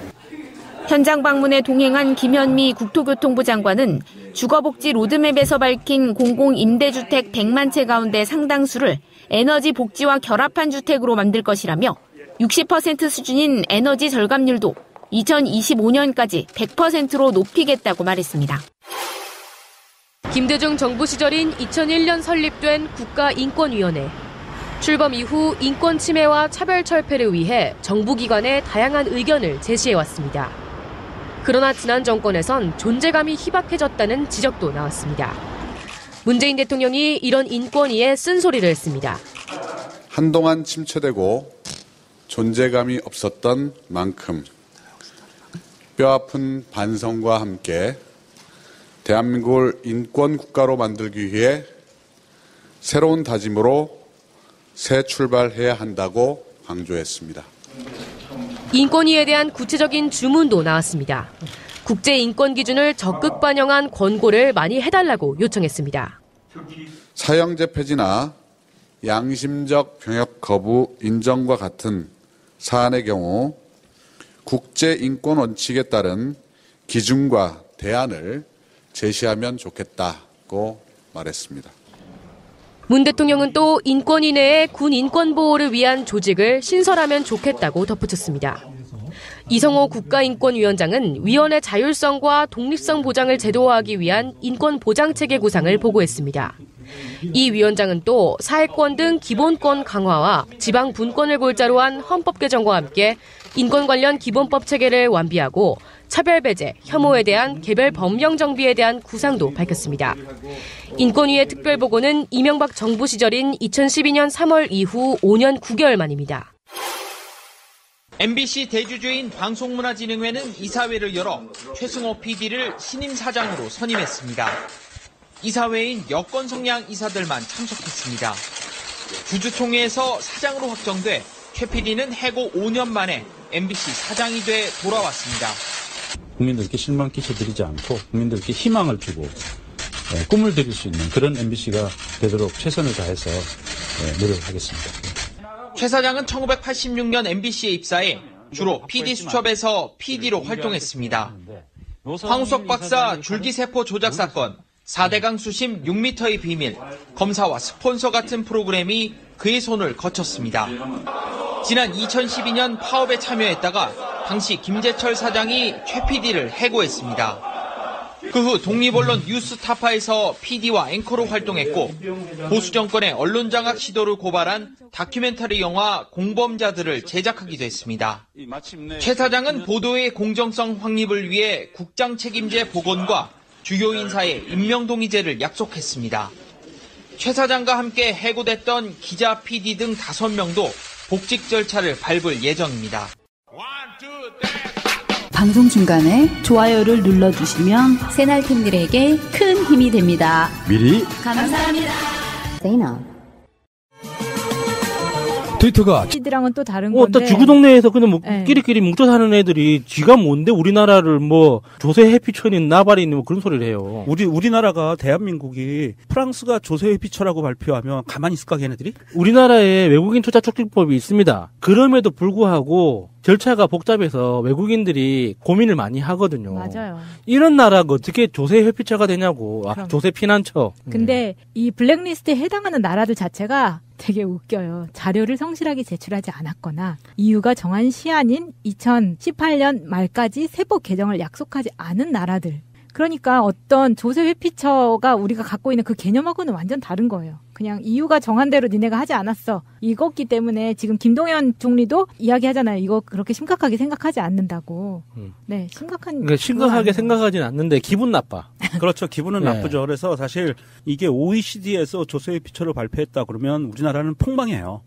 현장 방문에 동행한 김현미 국토교통부 장관은 주거복지 로드맵에서 밝힌 공공임대주택 100만 채 가운데 상당수를 에너지 복지와 결합한 주택으로 만들 것이라며 60% 수준인 에너지 절감률도 2025년까지 100%로 높이겠다고 말했습니다. 김대중 정부 시절인 2001년 설립된 국가인권위원회. 출범 이후 인권 침해와 차별 철폐를 위해 정부기관에 다양한 의견을 제시해왔습니다. 그러나 지난 정권에선 존재감이 희박해졌다는 지적도 나왔습니다. 문재인 대통령이 이런 인권위에 쓴소리를 했습니다. 한동안 침체되고 존재감이 없었던 만큼 뼈아픈 반성과 함께 대한민국을 인권 국가로 만들기 위해 새로운 다짐으로 새 출발해야 한다고 강조했습니다. 인권위에 대한 구체적인 주문도 나왔습니다. 국제인권 기준을 적극 반영한 권고를 많이 해달라고 요청했습니다. 사형제 폐지나 양심적 병역 거부 인정과 같은 사안의 경우 국제인권 원칙에 따른 기준과 대안을 제시하면 좋겠다고 말했습니다. 문 대통령은 또 인권위 내에 군 인권보호를 위한 조직을 신설하면 좋겠다고 덧붙였습니다. 이성호 국가인권위원장은 위원회 자율성과 독립성 보장을 제도화하기 위한 인권보장체계 구상을 보고했습니다. 이 위원장은 또 사회권 등 기본권 강화와 지방 분권을 골자로 한 헌법 개정과 함께 인권 관련 기본법 체계를 완비하고 차별배제, 혐오에 대한 개별 법령 정비에 대한 구상도 밝혔습니다. 인권위의 특별보고는 이명박 정부 시절인 2012년 3월 이후 5년 9개월 만입니다. MBC 대주주인 방송문화진흥회는 이사회를 열어 최승호 PD를 신임 사장으로 선임했습니다. 이사회인 여권 성향 이사들만 참석했습니다. 주주총회에서 사장으로 확정돼 최 PD는 해고 5년 만에 MBC 사장이 돼 돌아왔습니다. 국민들께 실망 끼쳐드리지 않고 국민들께 희망을 주고 꿈을 드릴 수 있는 그런 MBC가 되도록 최선을 다해서 노력하겠습니다. 최 사장은 1986년 MBC에 입사해 주로 PD 수첩에서 PD로 활동했습니다. 황우석 박사 줄기세포 조작 사건, 4대강 수심 6m의 비밀, 검사와 스폰서 같은 프로그램이 그의 손을 거쳤습니다. 지난 2012년 파업에 참여했다가 당시 김재철 사장이 최 PD를 해고했습니다. 그 후 독립언론 뉴스타파에서 PD와 앵커로 활동했고 보수 정권의 언론장악 시도를 고발한 다큐멘터리 영화 공범자들을 제작하기도 했습니다. 최 사장은 보도의 공정성 확립을 위해 국장 책임제 복원과 주요 인사의 임명동의제를 약속했습니다. 최 사장과 함께 해고됐던 기자, PD 등 5명도 복직 절차를 밟을 예정입니다. 방송 중간에 좋아요를 눌러주시면 새날팀들에게 큰 힘이 됩니다. 미리 감사합니다. 트위터가 PD랑은 또 다른 건데. 또 지구 동네에서 그냥 뭐 끼리끼리 뭉쳐 사는 애들이 쥐가 뭔데 우리나라를 뭐 조세 회피처인 나발이 뭐 그런 소리를 해요. 우리나라가 대한민국이 프랑스가 조세 회피처라고 발표하면 가만히 있을까 걔네들이? 우리나라에 외국인 투자 촉진법이 있습니다. 그럼에도 불구하고 절차가 복잡해서 외국인들이 고민을 많이 하거든요. 맞아요. 이런 나라가 어떻게 조세 회피처가 되냐고. 조세 피난처. 근데 이 블랙리스트에 해당하는 나라들 자체가 되게 웃겨요. 자료를 성실하게 제출하지 않았거나 EU가 정한 시한인 2018년 말까지 세법 개정을 약속하지 않은 나라들. 그러니까 어떤 조세 회피처가 우리가 갖고 있는 그 개념하고는 완전 다른 거예요. 그냥 EU가 정한 대로 니네가 하지 않았어. 이거기 때문에 지금 김동연 총리도 이야기하잖아요. 이거 그렇게 심각하게 생각하지 않는다고. 네, 그러니까 심각하게 생각하지는 않는데 기분 나빠. 그렇죠. 기분은 네. 나쁘죠. 그래서 사실 이게 OECD에서 조세 회피처를 발표했다 그러면 우리나라는 폭망해요.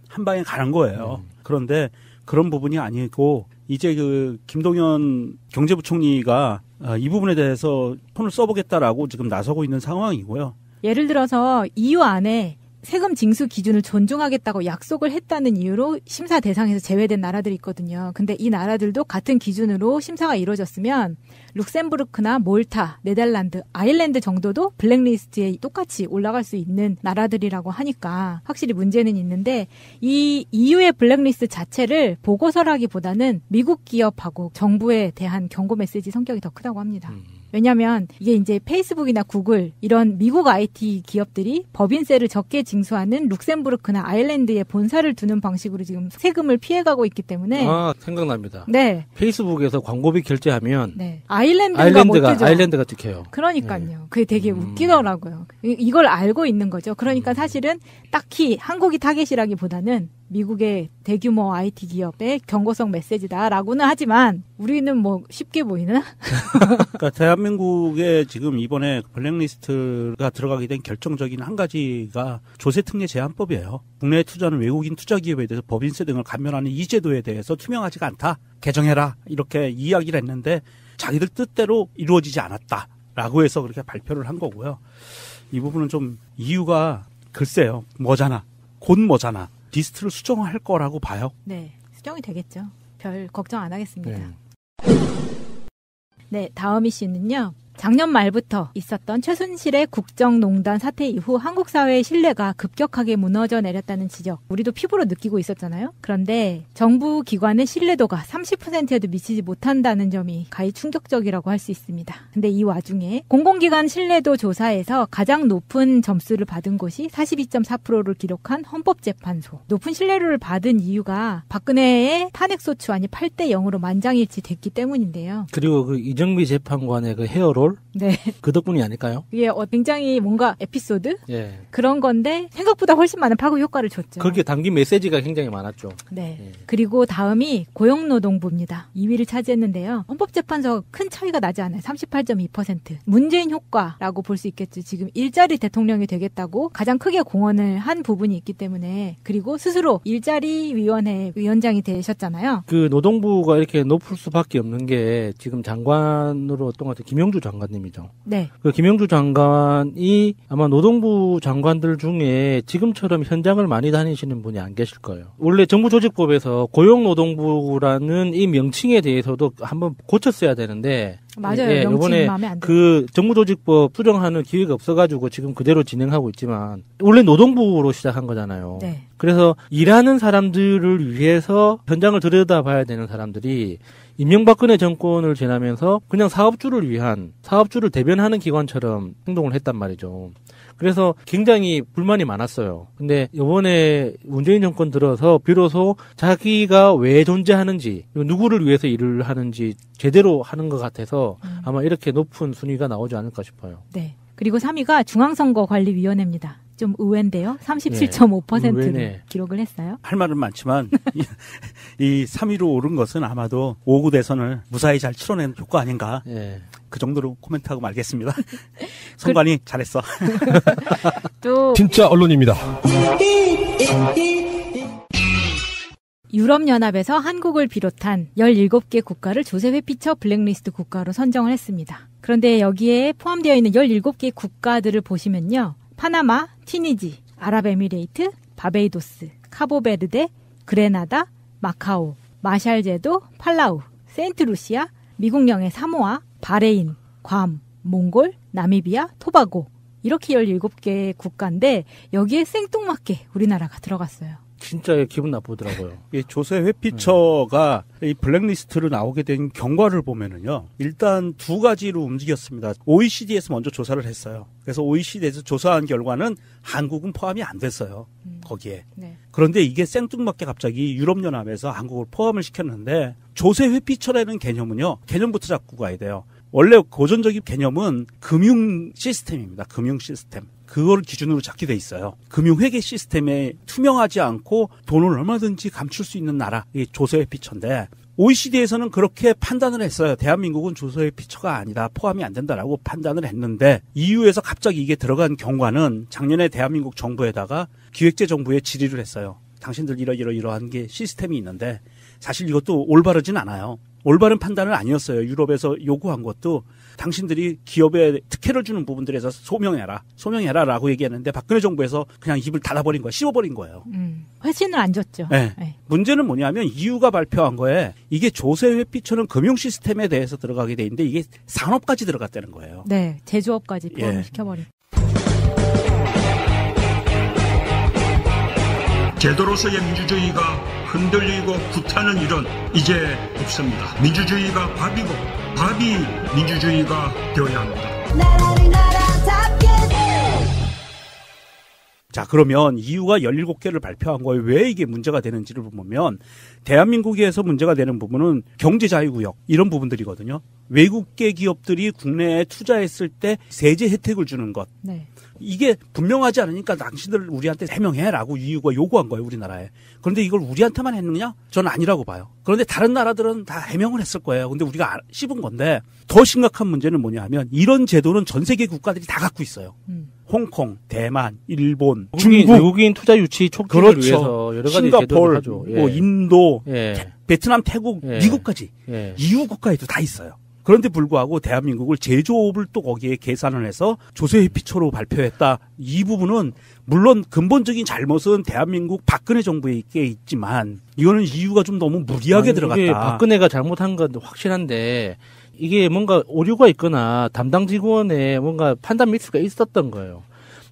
한 방에 가는 거예요. 그런데 그런 부분이 아니고 이제 그 김동연 경제부총리가 이 부분에 대해서 손을 써보겠다라고 지금 나서고 있는 상황이고요. 예를 들어서 EU 안에 세금 징수 기준을 존중하겠다고 약속을 했다는 이유로 심사 대상에서 제외된 나라들이 있거든요. 근데 이 나라들도 같은 기준으로 심사가 이루어졌으면 룩셈부르크나 몰타, 네덜란드, 아일랜드 정도도 블랙리스트에 똑같이 올라갈 수 있는 나라들이라고 하니까 확실히 문제는 있는데 이 EU의 블랙리스트 자체를 보고서라기보다는 미국 기업하고 정부에 대한 경고 메시지 성격이 더 크다고 합니다. 왜냐하면 이게 이제 페이스북이나 구글 이런 미국 IT 기업들이 법인세를 적게 징수하는 룩셈부르크나 아일랜드에 본사를 두는 방식으로 지금 세금을 피해가고 있기 때문에 생각납니다. 네. 페이스북에서 광고비 결제하면 네. 아일랜드가 찍혀요. 그러니까요. 네. 그게 되게 웃기더라고요. 이걸 알고 있는 거죠. 그러니까 사실은 딱히 한국이 타겟이라기보다는 미국의 대규모 IT 기업의 경고성 메시지다라고는 하지만 우리는 뭐 쉽게 보이나? 그러니까 대한민국에 지금 이번에 블랙리스트가 들어가게 된 결정적인 한 가지가 조세특례 제한법이에요. 국내에 투자하는 외국인 투자기업에 대해서 법인세 등을 감면하는 이 제도에 대해서 투명하지가 않다. 개정해라. 이렇게 이야기를 했는데 자기들 뜻대로 이루어지지 않았다라고 해서 그렇게 발표를 한 거고요. 이 부분은 좀 이유가 글쎄요. 뭐잖아. 곧 뭐잖아. 리스트를 수정할 거라고 봐요. 네, 수정이 되겠죠. 별 걱정 안 하겠습니다. 네, 다음 이슈는요. 작년 말부터 있었던 최순실의 국정농단 사태 이후 한국 사회의 신뢰가 급격하게 무너져 내렸다는 지적. 우리도 피부로 느끼고 있었잖아요. 그런데 정부 기관의 신뢰도가 30%에도 미치지 못한다는 점이 가히 충격적이라고 할 수 있습니다. 근데 이 와중에 공공기관 신뢰도 조사에서 가장 높은 점수를 받은 곳이 42.4%를 기록한 헌법재판소. 높은 신뢰를 받은 이유가 박근혜의 탄핵소추안이 8대 0으로 만장일치 됐기 때문인데요. 그리고 그 이정미 재판관의 그 헤어롤 네. 그 덕분이 아닐까요? 이게 굉장히 뭔가 에피소드? 예. 그런 건데 생각보다 훨씬 많은 파급 효과를 줬죠. 그렇게 담긴 메시지가 굉장히 많았죠. 네. 예. 그리고 다음이 고용노동부입니다. 2위를 차지했는데요. 헌법재판소 큰 차이가 나지 않아요. 38.2%. 문재인 효과라고 볼 수 있겠죠. 지금 일자리 대통령이 되겠다고 가장 크게 공언을 한 부분이 있기 때문에 그리고 스스로 일자리위원회 위원장이 되셨잖아요. 그 노동부가 이렇게 높을 수밖에 없는 게 지금 장관으로 어떤 것 같아요. 김영주 장관님이죠. 네. 그 김영주 장관이 아마 노동부 장관들 중에 지금처럼 현장을 많이 다니시는 분이 안 계실 거예요. 원래 정부조직법에서 고용노동부라는 이 명칭에 대해서도 한번 고쳤어야 되는데 맞아요. 예, 명칭 이번에 마음에 안 들어요. 그 정부조직법 수정하는 기회가 없어가지고 지금 그대로 진행하고 있지만 원래 노동부로 시작한 거잖아요. 네. 그래서 일하는 사람들을 위해서 현장을 들여다봐야 되는 사람들이 이명박근혜 정권을 지나면서 그냥 사업주를 위한 사업주를 대변하는 기관처럼 행동을 했단 말이죠. 그래서 굉장히 불만이 많았어요. 근데 이번에 문재인 정권 들어서 비로소 자기가 왜 존재하는지 누구를 위해서 일을 하는지 제대로 하는 것 같아서 아마 이렇게 높은 순위가 나오지 않을까 싶어요. 네. 그리고 3위가 중앙선거관리위원회입니다. 좀 의외인데요. 37.5%를 의외네. 기록을 했어요. 할 말은 많지만 이 3위로 오른 것은 아마도 5구 대선을 무사히 잘 치러낸 효과 아닌가. 그 정도로 코멘트하고 말겠습니다. 선관위 잘했어. 또 진짜 언론입니다. 유럽연합에서 한국을 비롯한 17개 국가를 조세회피처 블랙리스트 국가로 선정을 했습니다. 그런데 여기에 포함되어 있는 17개 국가들을 보시면요. 파나마, 티니지, 아랍에미레이트, 바베이도스, 카보베르데, 그레나다, 마카오, 마샬제도, 팔라우, 세인트루시아, 미국령의 사모아, 바레인, 괌, 몽골, 나미비아, 토바고 이렇게 17개 국가인데 여기에 생뚱맞게 우리나라가 들어갔어요. 진짜 기분 나쁘더라고요. 이 조세 회피처가 이 블랙리스트로 나오게 된 경과를 보면은요. 일단 두 가지로 움직였습니다. OECD에서 먼저 조사를 했어요. 그래서 OECD에서 조사한 결과는 한국은 포함이 안 됐어요. 거기에. 네. 그런데 이게 생뚱맞게 갑자기 유럽연합에서 한국을 포함을 시켰는데 조세 회피처라는 개념은요. 개념부터 잡고 가야 돼요. 원래 고전적인 개념은 금융 시스템입니다. 금융 시스템. 그걸 기준으로 잡게 돼 있어요. 금융회계 시스템에 투명하지 않고 돈을 얼마든지 감출 수 있는 나라, 이게 조세 회피처인데 OECD에서는 그렇게 판단을 했어요. 대한민국은 조세 회피처가 아니다. 포함이 안 된다라고 판단을 했는데 EU에서 갑자기 이게 들어간 경과는 작년에 대한민국 정부에다가 기획재정부에 질의를 했어요. 당신들 이러한 게 시스템이 있는데 사실 이것도 올바르진 않아요. 올바른 판단은 아니었어요. 유럽에서 요구한 것도 당신들이 기업에 특혜를 주는 부분들에서 소명해라라고 얘기했는데 박근혜 정부에서 그냥 입을 닫아버린 거예요. 씹어버린 거예요. 회신을 안 줬죠. 네. 네. 문제는 뭐냐면 EU가 발표한 거에 이게 조세 회피처는 금융 시스템에 대해서 들어가게 돼 있는데 이게 산업까지 들어갔다는 거예요. 네, 제조업까지 포함시켜버린. 제도로서의 민주주의가 흔들리고 구타는 일은 이제 없습니다. 민주주의가 밥이고 밥이 민주주의가 되어야 합니다. 자, 그러면 EU가 17개를 발표한 거에 왜 이게 문제가 되는지를 보면 대한민국에서 문제가 되는 부분은 경제자유구역 이런 부분들이거든요. 외국계 기업들이 국내에 투자했을 때 세제 혜택을 주는 것. 네. 이게 분명하지 않으니까 당신들 우리한테 해명해라고 EU가 요구한 거예요, 우리나라에. 그런데 이걸 우리한테만 했느냐? 저는 아니라고 봐요. 그런데 다른 나라들은 다 해명을 했을 거예요. 근데 우리가 씹은 건데 더 심각한 문제는 뭐냐 하면 이런 제도는 전 세계 국가들이 다 갖고 있어요. 홍콩, 대만, 일본, 중국, 외국인 투자 유치 촉진을 그렇죠. 위해서 여러 가지 싱가포르, 제도를 하죠. 예. 뭐 인도, 예. 베트남, 태국, 예. 미국까지 예. EU 국가에도 다 있어요. 그런데 불구하고 대한민국을 제조업을 또 거기에 계산을 해서 조세 회피처로 발표했다. 이 부분은 물론 근본적인 잘못은 대한민국 박근혜 정부에 있지만 이거는 EU가 좀 너무 무리하게 들어갔다. 이게 박근혜가 잘못한 건 확실한데 이게 뭔가 오류가 있거나 담당 직원의 뭔가 판단 미스가 있었던 거예요.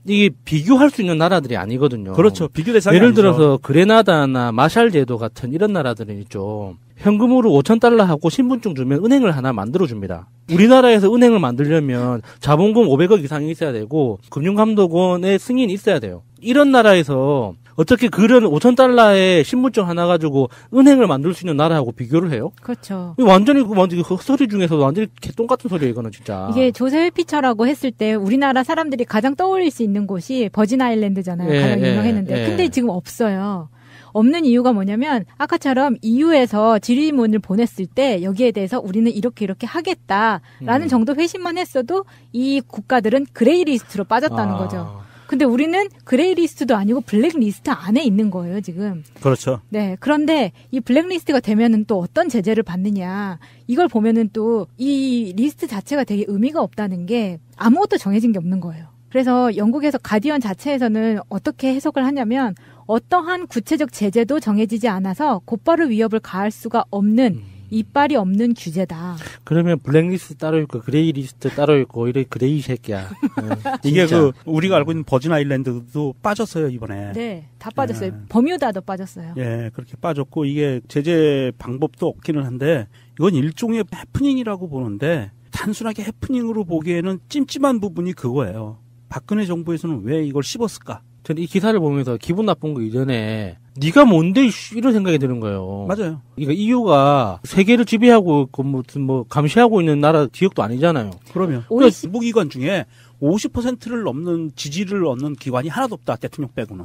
이게 비교할 수 있는 나라들이 아니거든요. 그렇죠. 비교 대상이 예를 아니죠. 들어서 그레나다나 마샬 제도 같은 이런 나라들은 있죠. 현금으로 5,000달러 하고 신분증 주면 은행을 하나 만들어줍니다. 우리나라에서 은행을 만들려면 자본금 500억 이상이 있어야 되고 금융감독원의 승인이 있어야 돼요. 이런 나라에서 어떻게 그런 5,000달러의 신분증 하나 가지고 은행을 만들 수 있는 나라하고 비교를 해요? 그렇죠. 완전히 헛소리 중에서도 완전히 개똥 같은 소리예요, 이거는 진짜. 이게 조세 회피처라고 했을 때 우리나라 사람들이 가장 떠올릴 수 있는 곳이 버진 아일랜드잖아요. 예, 가장 유명했는데. 근데 지금 없어요. 없는 이유가 뭐냐면 아까처럼 EU에서 질의문을 보냈을 때 여기에 대해서 우리는 이렇게 하겠다라는 정도 회신만 했어도 이 국가들은 그레이 리스트로 빠졌다는 거죠. 근데 우리는 그레이 리스트도 아니고 블랙 리스트 안에 있는 거예요, 지금. 그렇죠. 네. 그런데 이 블랙 리스트가 되면은 또 어떤 제재를 받느냐. 이걸 보면은 또 이 리스트 자체가 되게 의미가 없다는 게 아무것도 정해진 게 없는 거예요. 그래서 영국에서 가디언 자체에서는 어떻게 해석을 하냐면 어떠한 구체적 제재도 정해지지 않아서 곧바로 위협을 가할 수가 없는 이빨이 없는 규제다. 그러면 블랙리스트 따로 있고 그레이 리스트 따로 있고 이래 그레이 새끼야. 이게 그 우리가 알고 있는 버진 아일랜드도 빠졌어요, 이번에. 네, 다 빠졌어요. 버뮤다도 빠졌어요. 예, 그렇게 빠졌고 이게 제재 방법도 없기는 한데 이건 일종의 해프닝이라고 보는데 단순하게 해프닝으로 보기에는 찜찜한 부분이 그거예요. 박근혜 정부에서는 왜 이걸 씹었을까? 저는 이 기사를 보면서 기분 나쁜 거 이전에 네가 뭔데 이런 생각이 드는 거예요. 맞아요. 그러니까 EU가 세계를 지배하고 있고 뭐 감시하고 있는 나라 지역도 아니잖아요. 그러면 그러니까 정부기관 중에 50%를 넘는 지지를 얻는 기관이 하나도 없다. 대통령 빼고는.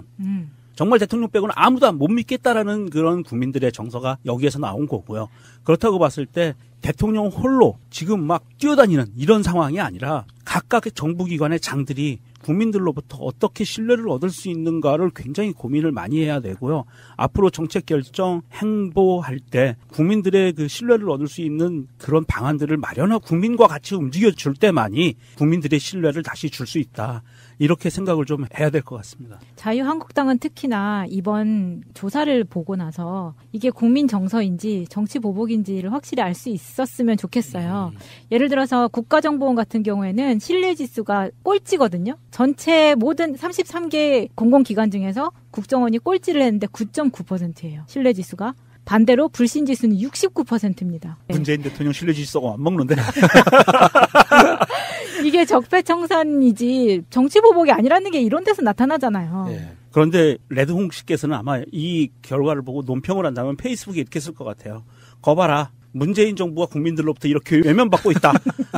정말 대통령 빼고는 아무도 못 믿겠다라는 그런 국민들의 정서가 여기에서 나온 거고요. 그렇다고 봤을 때 대통령 홀로 지금 막 뛰어다니는 이런 상황이 아니라 각각의 정부기관의 장들이 국민들로부터 어떻게 신뢰를 얻을 수 있는가를 굉장히 고민을 많이 해야 되고요. 앞으로 정책 결정, 행보할 때 국민들의 그 신뢰를 얻을 수 있는 그런 방안들을 마련하고 국민과 같이 움직여줄 때만이 국민들의 신뢰를 다시 줄 수 있다. 이렇게 생각을 좀 해야 될 것 같습니다. 자유한국당은 특히나 이번 조사를 보고 나서 이게 국민 정서인지 정치 보복인지를 확실히 알 수 있었으면 좋겠어요. 예를 들어서 국가정보원 같은 경우에는 신뢰지수가 꼴찌거든요. 전체 모든 33개 공공기관 중에서 국정원이 꼴찌를 했는데 9.9%예요. 신뢰지수가. 반대로 불신지수는 69%입니다. 문재인 대통령 신뢰지수가 안 먹는데. 이게 적폐청산이지 정치 보복이 아니라는 게 이런 데서 나타나잖아요. 네. 그런데 레드홍 씨께서는 아마 이 결과를 보고 논평을 한다면 페이스북에 이렇게 쓸 것 같아요. 거봐라. 문재인 정부가 국민들로부터 이렇게 외면받고 있다.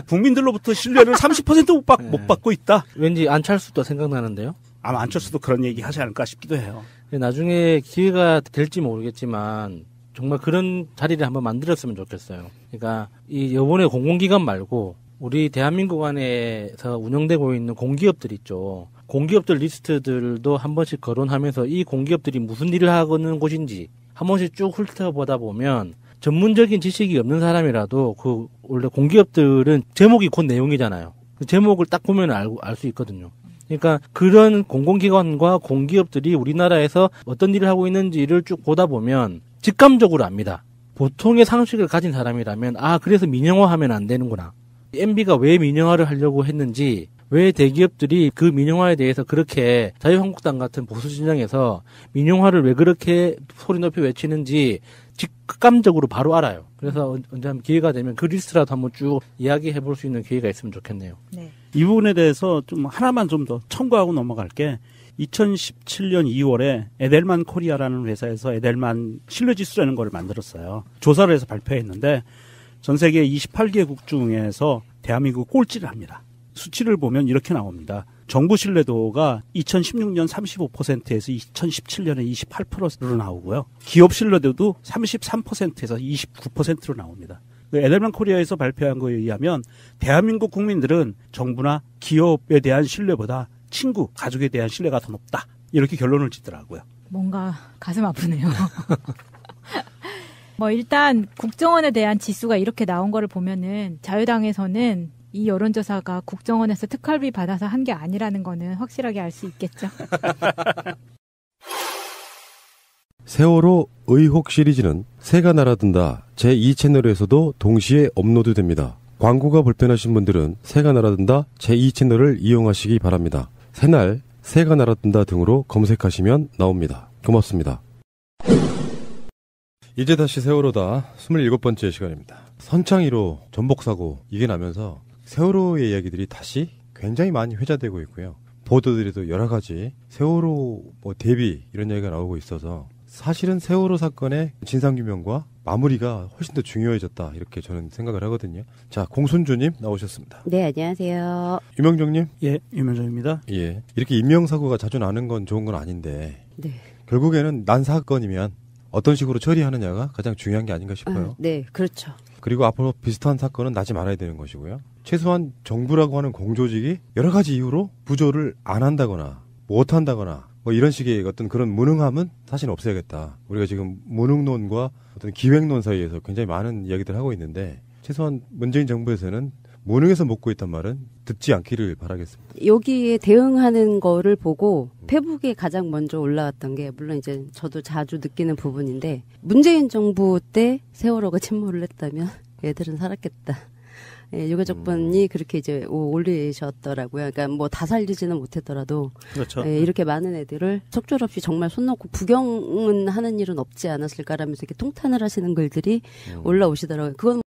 국민들로부터 신뢰를 30% 못 받고 있다. 왠지 안철수도 생각나는데요. 아마 안철수도 그런 얘기 하지 않을까 싶기도 해요. 나중에 기회가 될지 모르겠지만 정말 그런 자리를 한번 만들었으면 좋겠어요. 그러니까 이 요번에 공공기관 말고 우리 대한민국 안에서 운영되고 있는 공기업들 있죠. 공기업들 리스트들도 한 번씩 거론하면서 이 공기업들이 무슨 일을 하는 곳인지 한 번씩 쭉 훑어보다 보면 전문적인 지식이 없는 사람이라도 그 원래 공기업들은 제목이 곧 내용이잖아요. 그 제목을 딱 보면 알 수 있거든요. 그러니까 그런 공공기관과 공기업들이 우리나라에서 어떤 일을 하고 있는지를 쭉 보다 보면 직감적으로 압니다. 보통의 상식을 가진 사람이라면 그래서 민영화하면 안 되는구나. MB가 왜 민영화를 하려고 했는지, 왜 대기업들이 그 민영화에 대해서 그렇게 자유한국당 같은 보수 진영에서 민영화를 왜 그렇게 소리 높이 외치는지 직감적으로 바로 알아요. 그래서 언제 한번 기회가 되면 그 리스트라도 한번 쭉 이야기해 볼 수 있는 기회가 있으면 좋겠네요. 네. 이 부분에 대해서 좀 하나만 좀 더 첨가하고 넘어갈게. 2017년 2월에 에델만 코리아라는 회사에서 에델만 신뢰지수라는 걸 만들었어요. 조사를 해서 발표했는데 전 세계 28개국 중에서 대한민국 꼴찌를 합니다. 수치를 보면 이렇게 나옵니다. 정부 신뢰도가 2016년 35%에서 2017년에 28%로 나오고요. 기업 신뢰도도 33%에서 29%로 나옵니다. 에델만 코리아에서 발표한 거에 의하면 대한민국 국민들은 정부나 기업에 대한 신뢰보다 친구, 가족에 대한 신뢰가 더 높다. 이렇게 결론을 짓더라고요. 뭔가 가슴 아프네요. 일단 국정원에 대한 지수가 이렇게 나온 거를 보면은 자유당에서는 이 여론조사가 국정원에서 특활비 받아서 한 게 아니라는 거는 확실하게 알 수 있겠죠. 세월호 의혹 시리즈는 새가 날아든다 제2채널에서도 동시에 업로드됩니다. 광고가 불편하신 분들은 새가 날아든다 제2채널을 이용하시기 바랍니다. 새날, 새가 날아든다 등으로 검색하시면 나옵니다. 고맙습니다. 이제 다시 세월호다 27번째 시간입니다. 선창1호 전복사고 이게 나면서 세월호의 이야기들이 다시 굉장히 많이 회자되고 있고요. 보도들에도 여러 가지 세월호 대비 이런 얘기가 나오고 있어서 사실은 세월호 사건의 진상규명과 마무리가 훨씬 더 중요해졌다 이렇게 저는 생각을 하거든요. 자, 공순주님 나오셨습니다. 네, 안녕하세요. 유명정님? 예, 유명정입니다. 예, 이렇게 인명사고가 자주 나는 건 좋은 건 아닌데 네. 결국에는 난 사건이면 어떤 식으로 처리하느냐가 가장 중요한 게 아닌가 싶어요. 네, 그렇죠. 그리고 앞으로 비슷한 사건은 나지 말아야 되는 것이고요. 최소한 정부라고 하는 공조직이 여러 가지 이유로 부조를 안 한다거나 못 한다거나 이런 식의 어떤 그런 무능함은 사실 없어야겠다. 우리가 지금 무능론과 어떤 기획론 사이에서 굉장히 많은 이야기들을 하고 있는데 최소한 문재인 정부에서는 무능해서 먹고 있단 말은 듣지 않기를 바라겠습니다. 여기에 대응하는 거를 보고 페북에 가장 먼저 올라왔던 게 물론 이제 저도 자주 느끼는 부분인데 문재인 정부 때 세월호가 침몰을 했다면 얘들은 살았겠다. 예, 유가족 분이 그렇게 이제 올리셨더라고요. 그러니까 다 살리지는 못했더라도 그렇죠. 예, 이렇게 많은 애들을 속절없이 정말 손 놓고 구경은 하는 일은 없지 않았을까라면서 이렇게 통탄을 하시는 글들이 올라오시더라고요. 그건